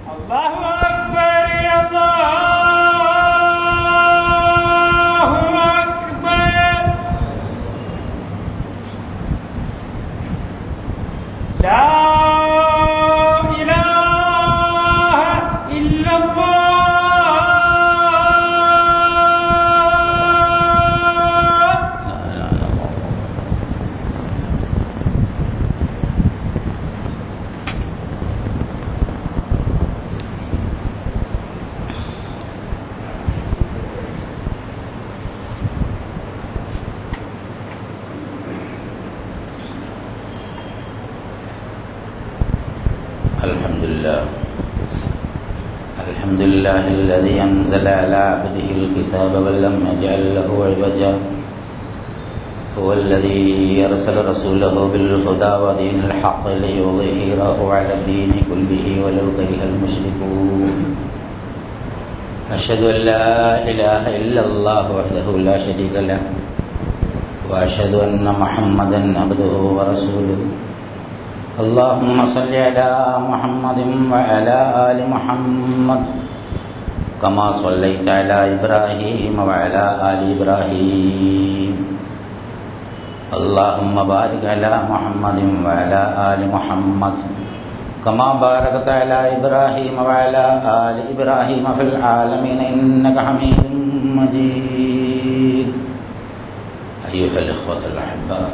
അല്ലാഹു അക്ബർ അല്ലാഹു അക്ബർ ലാ ഇലാഹ ഇല്ലല്ലാഹ്. الحمد لله الذي أنزل على عبده الكتاب ولم يجعل له عوجا هو الذي أرسل رسوله بالهدى ودين الحق ليظهره على الدين كله ولو كره المشركون أشهد أن لا إله إلا الله وحده لا شريك له وأشهد أن محمدا عبده ورسوله اللهم صل على محمد وعلى آل محمد كما صليت على إبراهيم وعلى آل إبراهيم اللهم بارك على محمد وعلى آل محمد كما باركت على إبراهيم وعلى آل إبراهيم في العالمين إنك حميد مجيد. أيها الإخوة الأحباء،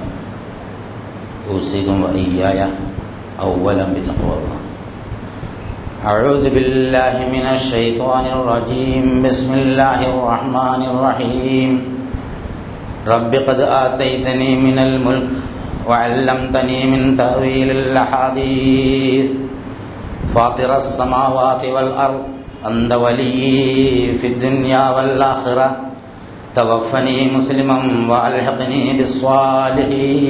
أوصيكم وإياي أولا بتقوى الله. أعوذ بالله من الشيطان الرجيم. بسم الله الرحمن الرحيم. رب قد آتيتني من الملك وعلمتني من تأويل الأحاديث فاطر السماوات والأرض أنت ولي في الدنيا والآخرة توفني مسلما وألحقني بالصالحين.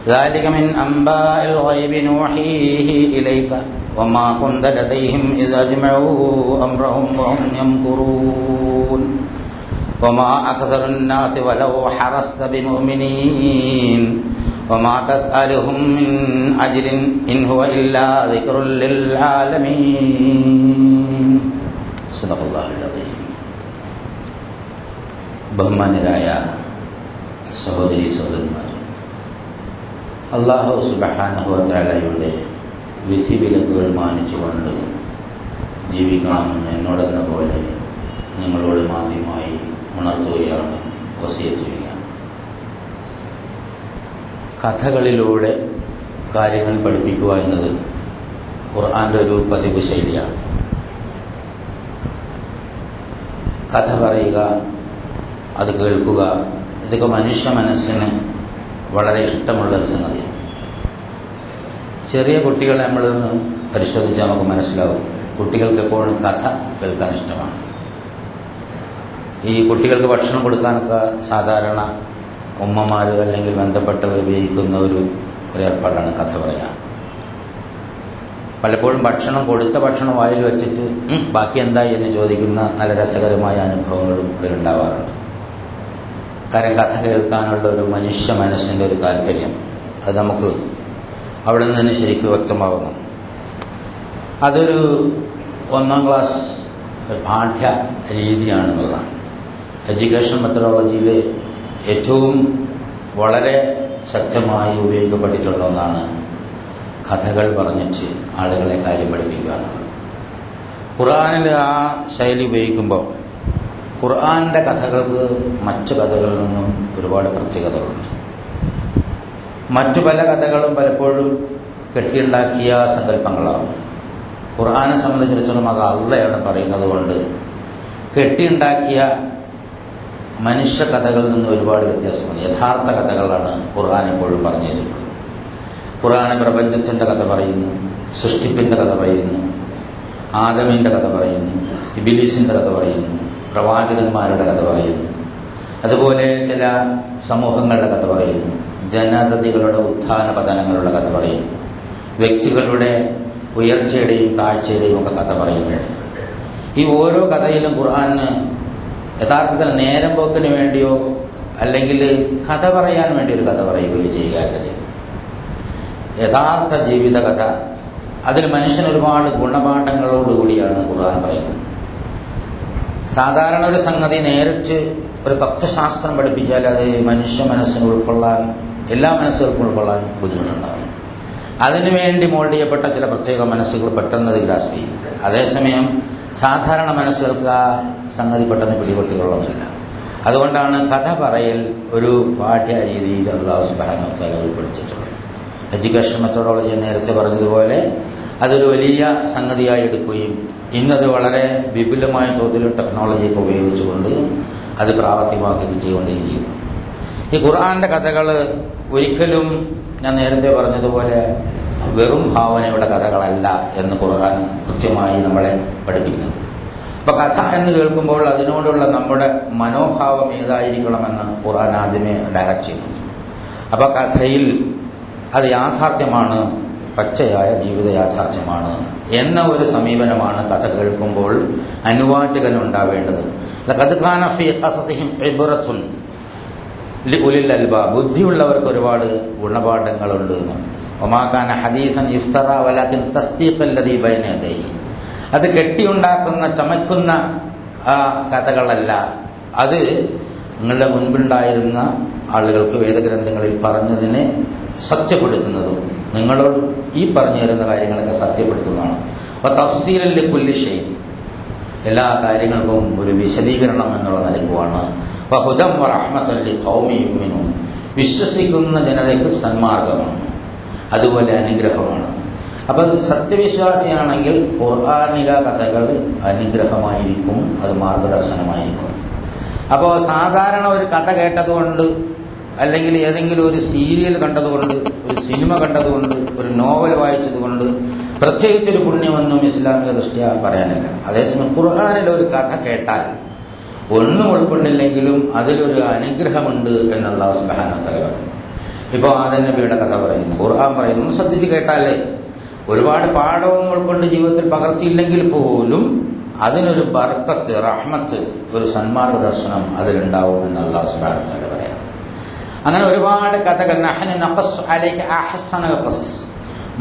ذلك من أنباء الغيب نوحيه إليك وما كنت لديهم إذ أجمعوا أمرهم وهم يمكرون وما أكثر الناس ولو حرصت بمؤمنين وما تسألهم من أجر إن هو إلا ذكر للعالمين. صدق الله العظيم. ബഹുമാന്യരായ സഹോദരീ സഹോദരന്മാരെ, അല്ലാഹു സുബ്ഹാനഹു വ തആലയുടെ വിധിവിലക്കുകൾ മാനിച്ചുകൊണ്ട് ജീവിക്കണമെന്ന് എന്നോടെന്ന പോലെ നിങ്ങളോട് ആദ്യമായി ഉണർത്തുകയാണ്, വസിയത്ത് ചെയ്യുകയാണ്. കഥകളിലൂടെ കാര്യങ്ങൾ പഠിപ്പിക്കുക എന്നത് ഖുർആന്റെ ഒരു പതിവ് ശൈലിയാണ്. കഥ പറയുക, അത് കേൾക്കുക, ഇതൊക്കെ മനുഷ്യ മനസ്സിന് വളരെ ഇഷ്ടമുള്ളൊരു സംഗതിയാണ്. ചെറിയ കുട്ടികളെ നമ്മളൊന്ന് പരിശോധിച്ചാൽ നമുക്ക് മനസ്സിലാവും, കുട്ടികൾക്ക് എപ്പോഴും കഥ കേൾക്കാൻ ഇഷ്ടമാണ്. ഈ കുട്ടികൾക്ക് ഭക്ഷണം കൊടുക്കാനൊക്കെ സാധാരണ ഉമ്മമാർ അല്ലെങ്കിൽ ബന്ധപ്പെട്ടവർ ഉപയോഗിക്കുന്ന ഒരു ഏർപ്പാടാണ് കഥ പറയാൻ. പലപ്പോഴും കൊടുത്ത ഭക്ഷണം വായിൽ വെച്ചിട്ട് ബാക്കി എന്തായി എന്ന് ചോദിക്കുന്ന നല്ല രസകരമായ അനുഭവങ്ങളും ഇവരുണ്ടാവാറുണ്ട്. കാരണം കഥ കേൾക്കാനുള്ള ഒരു മനുഷ്യ മനസ്സിൻ്റെ ഒരു താല്പര്യം അത് നമുക്ക് അവിടെ നിന്ന് ശരിക്കും വ്യക്തമാകുന്നു. അതൊരു 1ാം ക്ലാസ് പാഠ്യ രീതിയാണെന്നുള്ളതാണ്. എഡ്യൂക്കേഷൻ മെത്തഡോളജിയിൽ ഏറ്റവും വളരെ ശക്തമായി ഉപയോഗിക്കപ്പെട്ടിട്ടുള്ള ഒന്നാണ് കഥകൾ പറഞ്ഞിട്ട് ആളുകളെ കാര്യം പഠിപ്പിക്കുക എന്നുള്ളത്. ഖുർആനിൽ ആ ശൈലി ഉപയോഗിക്കുമ്പോൾ ഖുർആന്റെ കഥകൾക്ക് മറ്റു കഥകളിൽ നിന്നും ഒരുപാട് പ്രത്യേകതകളുണ്ട്. മറ്റു പല കഥകളും പലപ്പോഴും കെട്ടിയുണ്ടാക്കിയ സങ്കല്പങ്ങളാവും. ഖുർആനെ സംബന്ധിച്ചിടത്തോളം അത് അള്ളയാണ് പറയുന്നത് കൊണ്ട് കെട്ടിയുണ്ടാക്കിയ മനുഷ്യ കഥകളിൽ നിന്ന് ഒരുപാട് വ്യത്യാസമുണ്ട്. യഥാർത്ഥ കഥകളാണ് ഖുർആൻ എപ്പോഴും പറഞ്ഞു തരുന്നത്. ഖുർആൻ പ്രപഞ്ചത്തിന്റെ കഥ പറയുന്നു, സൃഷ്ടിപ്പിന്റെ കഥ പറയുന്നു, ആദമിന്റെ കഥ പറയുന്നു, ഇബ്ലീസിന്റെ കഥ പറയുന്നു, പ്രവാചകന്മാരുടെ കഥ പറയുന്നു, അതുപോലെ ചില സമൂഹങ്ങളുടെ കഥ പറയുന്നു, ജനതതികളുടെ ഉത്ഥാന പതനങ്ങളുടെ കഥ പറയുന്നു, വ്യക്തികളുടെ ഉയർച്ചയുടെയും താഴ്ചയുടെയും ഒക്കെ കഥ പറയുന്നുണ്ട്. ഈ ഓരോ കഥയിലും ഖുർആന് യഥാർത്ഥത്തിൽ നേരം പോക്കിന് വേണ്ടിയോ അല്ലെങ്കിൽ കഥ പറയാൻ വേണ്ടി ഒരു കഥ പറയുകയോ ചെയ്യുകയല്ല ചെയ്യും. യഥാർത്ഥ ജീവിത കഥ അതിൽ മനുഷ്യൻ ഒരുപാട് ഗുണപാഠങ്ങളോടുകൂടിയാണ് ഖുർആൻ പറയുന്നത്. സാധാരണ ഒരു സംഗതി നേരിട്ട് ഒരു തത്വശാസ്ത്രം പഠിപ്പിച്ചാൽ അത് മനുഷ്യ മനസ്സിന് ഉൾക്കൊള്ളാൻ, എല്ലാ മനസ്സുകൾക്കും ഉൾക്കൊള്ളാൻ ബുദ്ധിമുട്ടുണ്ടാകും. അതിനുവേണ്ടി മോൾഡ് ചെയ്യപ്പെട്ട ചില പ്രത്യേക മനസ്സുകൾ പെട്ടെന്ന് അത് ഗ്രാസ്പ് ചെയ്യും. അതേസമയം സാധാരണ മനസ്സുകൾക്ക് ആ സംഗതി പെട്ടെന്ന് പിടികൊള്ളുന്നില്ല. അതുകൊണ്ടാണ് കഥ പറയൽ ഒരു പാഠ്യ രീതിയിൽ അല്ലാഹു സുബ്ഹാനഹു വ തആല ഉൾപ്പെടുത്തിയിട്ടുള്ളത്. എഡ്യൂക്കേഷൻ മെത്തഡോളജി നേരത്തെ പറഞ്ഞതുപോലെ അതൊരു വലിയ സംഗതിയായി എടുക്കുകയും ഇന്നത് വളരെ വിപുലമായ തോതിൽ ടെക്നോളജിയൊക്കെ ഉപയോഗിച്ചുകൊണ്ട് അത് പ്രാവർത്തികമാക്കുകയും ചെയ്തുകൊണ്ടിരിക്കുന്നു. ഈ ഖുർആന്റെ കഥകൾ ഒരിക്കലും ഞാൻ നേരത്തെ പറഞ്ഞതുപോലെ വെറും ഭാവനയുടെ കഥകളല്ല എന്ന് ഖുർആൻ കൃത്യമായി നമ്മളെ പഠിപ്പിക്കുന്നുണ്ട്. അപ്പൊ കഥ എന്ന് കേൾക്കുമ്പോൾ അതിനോടുള്ള നമ്മുടെ മനോഭാവം ഏതായിരിക്കണമെന്ന് ഖുർആൻ ആദ്യമേ ഡയറക്റ്റ് ചെയ്യുന്നുണ്ട്. അപ്പൊ കഥയിൽ അത് യാഥാർത്ഥ്യമാണ്, പച്ചയായ ജീവിത യാഥാർത്ഥ്യമാണ് എന്ന ഒരു സമീപനമാണ് കഥ കേൾക്കുമ്പോൾ അനുവാചകനുണ്ടാവേണ്ടത്. ലഖദ് കാന ഫീ ഖസസിഹിം ഇബ്റത്തുൻ ലിഉലിൽ അൽബാബ്, ബുദ്ധിയുള്ളവർക്ക് ഒരുപാട് ഗുണപാഠങ്ങളുണ്ട് എന്നാണ്. വമാ കാന ഹദീസൻ യുഫ്തറ വലാകിൻ തസ്ദീഖൽ ലദീ ബൈന യദൈഹി, അത് കെട്ടിയുണ്ടാക്കുന്ന ചമയ്ക്കുന്ന കഥകളല്ല, അത് നിങ്ങളുടെ മുൻപുണ്ടായിരുന്ന ആളുകൾക്ക് വേദഗ്രന്ഥങ്ങളിൽ പറഞ്ഞതിനെ സത്യപ്പെടുത്തുന്നതും നിങ്ങളോട് ഈ പറഞ്ഞു തരുന്ന കാര്യങ്ങളൊക്കെ സത്യപ്പെടുത്തുന്നതാണ്. അപ്പോൾ തഫ്സീലൻ ലികുല്ലി ഷൈ, എല്ലാ കാര്യങ്ങൾക്കും ഒരു വിശദീകരണം എന്നുള്ള നിലക്കുമാണ്. വഹുദം വറഹ്മത്തൻ ലിഖൗമി യുമിനൂൻ, വിശ്വസിക്കുന്ന ജനതയ്ക്ക് സന്മാർഗമാണ്, അതുപോലെ അനുഗ്രഹമാണ്. അപ്പോൾ സത്യവിശ്വാസിയാണെങ്കിൽ ഖുർആനിക കഥകൾ അനുഗ്രഹമായിരിക്കും, അത് മാർഗദർശനമായിരിക്കും. അപ്പോൾ സാധാരണ ഒരു കഥ കേട്ടതുകൊണ്ട്, അല്ലെങ്കിൽ ഏതെങ്കിലും ഒരു സീരിയൽ കണ്ടതുകൊണ്ട്, ഒരു സിനിമ കണ്ടതുകൊണ്ട്, ഒരു നോവൽ വായിച്ചതുകൊണ്ട് പ്രത്യേകിച്ചൊരു പുണ്യമൊന്നും ഇസ്ലാമിക ദൃഷ്ട്യാ പറയാനില്ല. അതേസമയം ഖുർആനിലെ ഒരു കഥ കേട്ടാൽ ഒന്നും ഉൾക്കൊണ്ടില്ലെങ്കിലും അതിലൊരു അനുഗ്രഹമുണ്ട് എന്നുള്ള അല്ലാഹു സുബ്ഹാനഹു വ തആല പറഞ്ഞു. ഇപ്പോൾ ആദം നബിയുടെ കഥ പറയുന്നു, ഖുർആൻ പറയുന്നു, ശ്രദ്ധിച്ച് കേട്ടാലേ ഒരുപാട് പാഠവും ഉൾക്കൊണ്ട് ജീവിതത്തിൽ പകർത്തിയില്ലെങ്കിൽ പോലും അതിനൊരു ബർക്കത്ത്, റഹ്മത്ത്, ഒരു സന്മാർഗ ദർശനം അതിലുണ്ടാവും എന്ന് അല്ലാഹു സുബ്ഹാനഹു വ തആല പറയാം. അങ്ങനെ ഒരുപാട് കഥകൾ, നഹ്നു നഖസ്സു അലൈക അഹ്സനൽ ഖസസ്,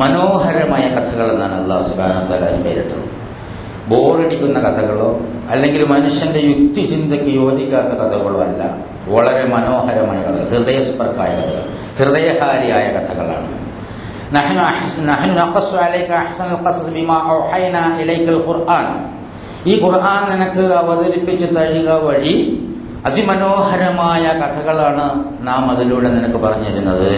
മനോഹരമായ കഥകൾ എന്നാണ് അല്ലാഹു സുബ്ഹാനഹു വ തആല പേരിട്ടത്. ബോറടിക്കുന്ന കഥകളോ അല്ലെങ്കിൽ മനുഷ്യന്റെ യുക്തി ചിന്തയ്ക്ക് യോജിക്കാത്ത കഥകളോ അല്ല, വളരെ മനോഹരമായ കഥകൾ, ഹൃദയസ്പർക്കായ കഥകൾ, ഹൃദയഹാരിയായ കഥകളാണ്. നഹ്നു നഖസ്സു അലൈക അഹ്സനൽ ഖസസ് ബിമാ ഔഹൈനാ ഇലൈക്കൽ ഖുർആൻ, ഈ ഖുർആൻ നിനക്ക് അവതരിപ്പിച്ചു തരിക വഴി അതിമനോഹരമായ കഥകളാണ് നാം അതിലൂടെ നിനക്ക് പറഞ്ഞിരുന്നത്.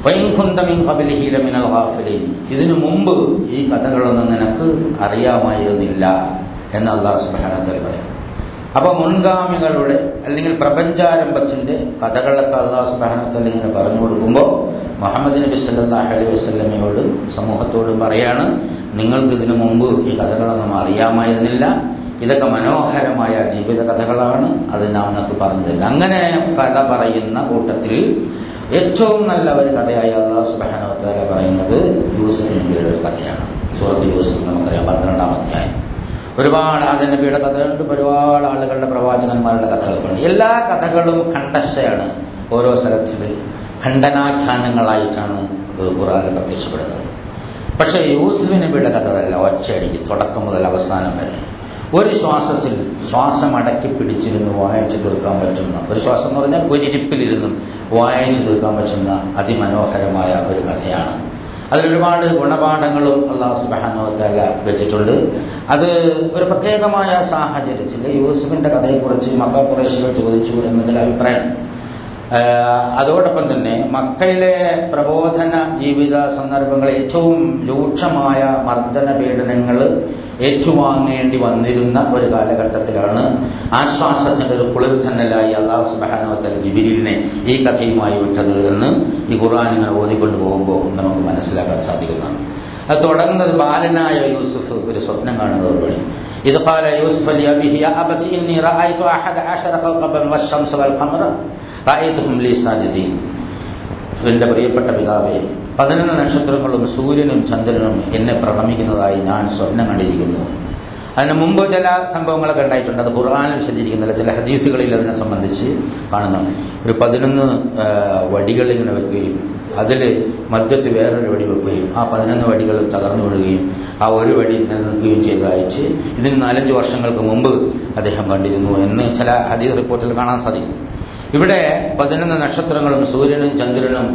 വഇൻ കുന്ത മിൻ ഖബ്ലിഹി ലമിനൽ ഗാഫിലീൻ, ഇതിനു മുമ്പ് ഈ കഥകളൊന്നും നിനക്ക് അറിയാമായിരുന്നില്ല എന്ന് അല്ലാഹു സുബ്ഹാനഹു വ തആല പറയാം. അപ്പോൾ മുൻഗാമികളുടെ അല്ലെങ്കിൽ പ്രപഞ്ചാരംഭത്തിന്റെ കഥകളൊക്കെ അല്ലാഹു സുബ്ഹാനഹു വ തആല ഇങ്ങനെ പറഞ്ഞു കൊടുക്കുമ്പോൾ മുഹമ്മദ് നബി സല്ലല്ലാഹു അലൈഹി വസല്ലമയോടും സമൂഹത്തോടും പറയാണ്, നിങ്ങൾക്ക് ഇതിനു മുമ്പ് ഈ കഥകളൊന്നും അറിയാമായിരുന്നില്ല, ഇതൊക്കെ മനോഹരമായ ജീവിത കഥകളാണ്, അത് നാം നിങ്ങൾക്ക് പറഞ്ഞു തരില്ല. അങ്ങനെ കഥ പറയുന്ന കൂട്ടത്തിൽ ഏറ്റവും നല്ല ഒരു കഥയായി അല്ലാഹു സുബ്ഹാനഹു വ തആല പറയുന്നത് യൂസുഫ് നബിയുടെ ഒരു കഥയാണ്. സൂറത്ത് യൂസുഫ് നമുക്കറിയാം, 12-ാം അധ്യായം. ഒരുപാട് ആദം നബിയുടെ കഥകളുണ്ട്, ഒരുപാട് ആളുകളുടെ പ്രവാചകന്മാരുടെ കഥകളുണ്ട്. എല്ലാ കഥകളും ഖണ്ഡശയാണ്, ഓരോ സ്ഥലത്തിൽ ഖണ്ഡനാഖ്യാനങ്ങളായിട്ടാണ് ഖുർആനിൽ പ്രത്യക്ഷപ്പെടുന്നത്. പക്ഷേ യൂസുഫ് നബിയുടെ കഥ അല്ല, ഒറ്റയടിക്ക് തുടക്കം മുതൽ അവസാനം വരെ ഒരു ശ്വാസത്തിൽ ശ്വാസം അടക്കി പിടിച്ചിരുന്ന് വായിച്ചു തീർക്കാൻ പറ്റുന്ന, ഒരു ശ്വാസം എന്ന് പറഞ്ഞാൽ ഒരിരിപ്പിലിരുന്നും വായിച്ചു തീർക്കാൻ പറ്റുന്ന അതിമനോഹരമായ ഒരു കഥയാണ്. അതിലൊരുപാട് ഗുണപാഠങ്ങളും അല്ലാഹു സുബ്ഹാനഹു വ തആല വെച്ചിട്ടുണ്ട്. അത് ഒരു പ്രത്യേകമായ സാഹചര്യത്തിൽ യൂസുഫിന്റെ കഥയെക്കുറിച്ച് മക്ക ഖുറൈശികൾ ചോദിച്ചു എന്ന ചില അഭിപ്രായം. അതോടൊപ്പം തന്നെ മക്കയിലെ പ്രബോധന ജീവിത സന്ദർഭങ്ങളിൽ ഏറ്റവും രൂക്ഷമായ മർദ്ദന പീഡനങ്ങൾ ഏറ്റുവാങ്ങേണ്ടി വന്നിരുന്ന ഒരു കാലഘട്ടത്തിലാണ് ആശ്വാസത്തിന്റെ ഒരു കുളിർത്തന്നലായി അല്ലാഹു സുബ്ഹാനഹു വ തആല ജിബ്രീലിനെ ഈ കഥയുമായി വിട്ടത് എന്ന് ഈ ഖുർആൻ ഇങ്ങനെ ഓതിക്കൊണ്ട് പോകുമ്പോൾ നമുക്ക് മനസ്സിലാക്കാൻ സാധിക്കുന്നതാണ്. അത് തുടങ്ങുന്നത് ബാലനായ യൂസുഫ് ഒരു സ്വപ്നം കാണുന്നതോടുകൂടി. ഇത് ഖാല യൂസുഫ് ലിഅബീഹി യാ അബതി ഇന്നി റഅയ്തു അഹദ അശറ കൗകബൻ വശംസ വൽ ഖമറ റഅയ്തുഹും ലി സാജിദീൻ. എന്റെ പ്രിയപ്പെട്ട പിതാവേ, 11 നക്ഷത്രങ്ങളും സൂര്യനും ചന്ദ്രനും എന്നെ പ്രണമിക്കുന്നതായി ഞാൻ സ്വപ്നം കണ്ടിരിക്കുന്നു. അതിന് മുമ്പ് ചില സംഭവങ്ങളൊക്കെ ഉണ്ടായിട്ടുണ്ട്, അത് ഖുർആനിൽ വിശദീകരിക്കുന്നില്ല. ചില ഹദീസുകളിൽ അതിനെ സംബന്ധിച്ച് കാണുന്നു. ഒരു 11 വടികൾ ഇങ്ങനെ വെക്കുകയും അതിൽ മധ്യത്തിൽ വേറൊരു വെടി വെക്കുകയും ആ 11 വടികൾ തകർന്നു വീഴുകയും ആ ഒരു വടി നിലനിൽക്കുകയും ചെയ്തതായിട്ട് ഇതിന് 4-5 വർഷങ്ങൾക്ക് മുമ്പ് അദ്ദേഹം കണ്ടിരുന്നു എന്ന് ചില ഹദീസ് റിപ്പോർട്ടിൽ കാണാൻ സാധിക്കും. ഇവിടെ 11 നക്ഷത്രങ്ങളും സൂര്യനും ചന്ദ്രനും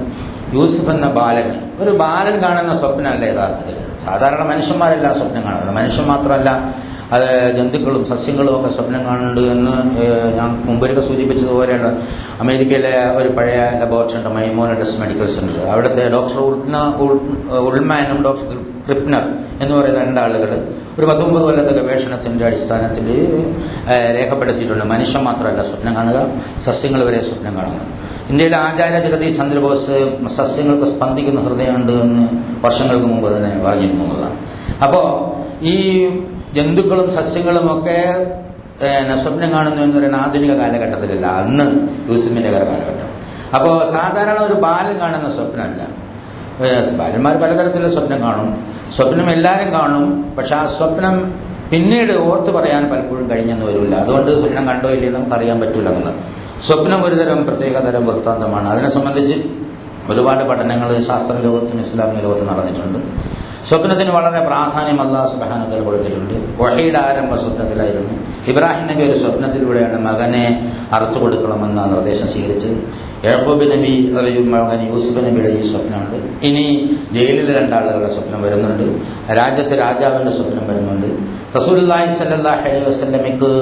യൂസുഫ് എന്ന ബാലന്, ഒരു ബാലൻ കാണുന്ന സ്വപ്നമല്ല യഥാർത്ഥത്തിൽ. സാധാരണ മനുഷ്യന്മാരെല്ലാം സ്വപ്നം കാണുന്നുണ്ട്. മനുഷ്യൻ മാത്രമല്ല, അത് ജന്തുക്കളും സസ്യങ്ങളും ഒക്കെ സ്വപ്നം കാണുന്നുണ്ട് എന്ന് ഞാൻ മുമ്പൊക്കെ സൂചിപ്പിച്ചതുപോലെയാണ്. അമേരിക്കയിലെ ഒരു പഴയ ലബോറട്ടറി ഉണ്ട്, മൈമോനഡസ് മെഡിക്കൽ സെന്റർ. അവിടുത്തെ ഡോക്ടർ ഉൾമാനും ഡോക്ടർ ക്രിപ്നർ എന്ന് പറയുന്ന 2 ആളുകൾ ഒരു 19 കൊല്ലത്തെ ഗവേഷണത്തിന്റെ അടിസ്ഥാനത്തിൽ രേഖപ്പെടുത്തിയിട്ടുണ്ട്. മനുഷ്യൻ മാത്രമല്ല സ്വപ്നം കാണുക, സസ്യങ്ങൾ വരെ സ്വപ്നം കാണുക. ഇന്ത്യയിലെ ആചാര്യ ജഗദീഷ് ചന്ദ്രബോസ് സസ്യങ്ങൾക്ക് സ്പന്ദിക്കുന്ന ഹൃദയമുണ്ട് എന്ന് വർഷങ്ങൾക്ക് മുമ്പ് തന്നെ പറഞ്ഞിരുന്നതാണ്. അപ്പോൾ ഈ ജന്തുക്കളും സസ്യങ്ങളും ഒക്കെ സ്വപ്നം കാണുന്നു എന്ന് പറയുന്ന ആധുനിക കാലഘട്ടത്തിലല്ല, അന്ന് യൂസുഫിന്റെ കാലഘട്ടം. അപ്പോൾ സാധാരണ ഒരു ബാലൻ കാണുന്ന സ്വപ്നമല്ല. ബാലന്മാർ പലതരത്തിലുള്ള സ്വപ്നം കാണും. സ്വപ്നം എല്ലാവരും കാണും. പക്ഷെ ആ സ്വപ്നം പിന്നീട് ഓർത്ത് പറയാൻ പലപ്പോഴും കഴിഞ്ഞെന്ന് വരില്ല. അതുകൊണ്ട് സ്വപ്നം കണ്ടോ ഇല്ലയോ നമുക്ക് അറിയാൻ പറ്റില്ല എന്നുള്ളത്. സ്വപ്നം ഒരുതരം പ്രത്യേകതരം വൃത്താന്തമാണ്. അതിനെ സംബന്ധിച്ച് ഒരുപാട് പഠനങ്ങൾ ശാസ്ത്ര ലോകത്തും ഇസ്ലാമിക ലോകത്തും നടന്നിട്ടുണ്ട്. സ്വപ്നത്തിന് വളരെ പ്രാധാന്യം അല്ലാഹു സുബ്ഹാനഹു വ തആല കൊടുത്തിട്ടുണ്ട്. വഹീയുടെ ആരംഭ സ്വപ്നത്തിലായിരുന്നു. ഇബ്രാഹിം നബി ഒരു സ്വപ്നത്തിലൂടെയാണ് മകനെ അറുത്തു കൊടുക്കണമെന്ന നിർദ്ദേശം സ്വീകരിച്ചത്. യാക്കൂബ് നബി മകൻ യൂസുഫ് നബിയുടെ ഈ സ്വപ്നമുണ്ട്. ഇനി ജയിലിലെ 2 ആളുകളുടെ സ്വപ്നം വരുന്നുണ്ട്. രാജ്യത്തെ രാജാവിന്റെ സ്വപ്നം വരുന്നുണ്ട്. റസൂലുള്ളാഹി സ്വല്ലല്ലാഹു അലൈഹി വസല്ലമയ്ക്ക്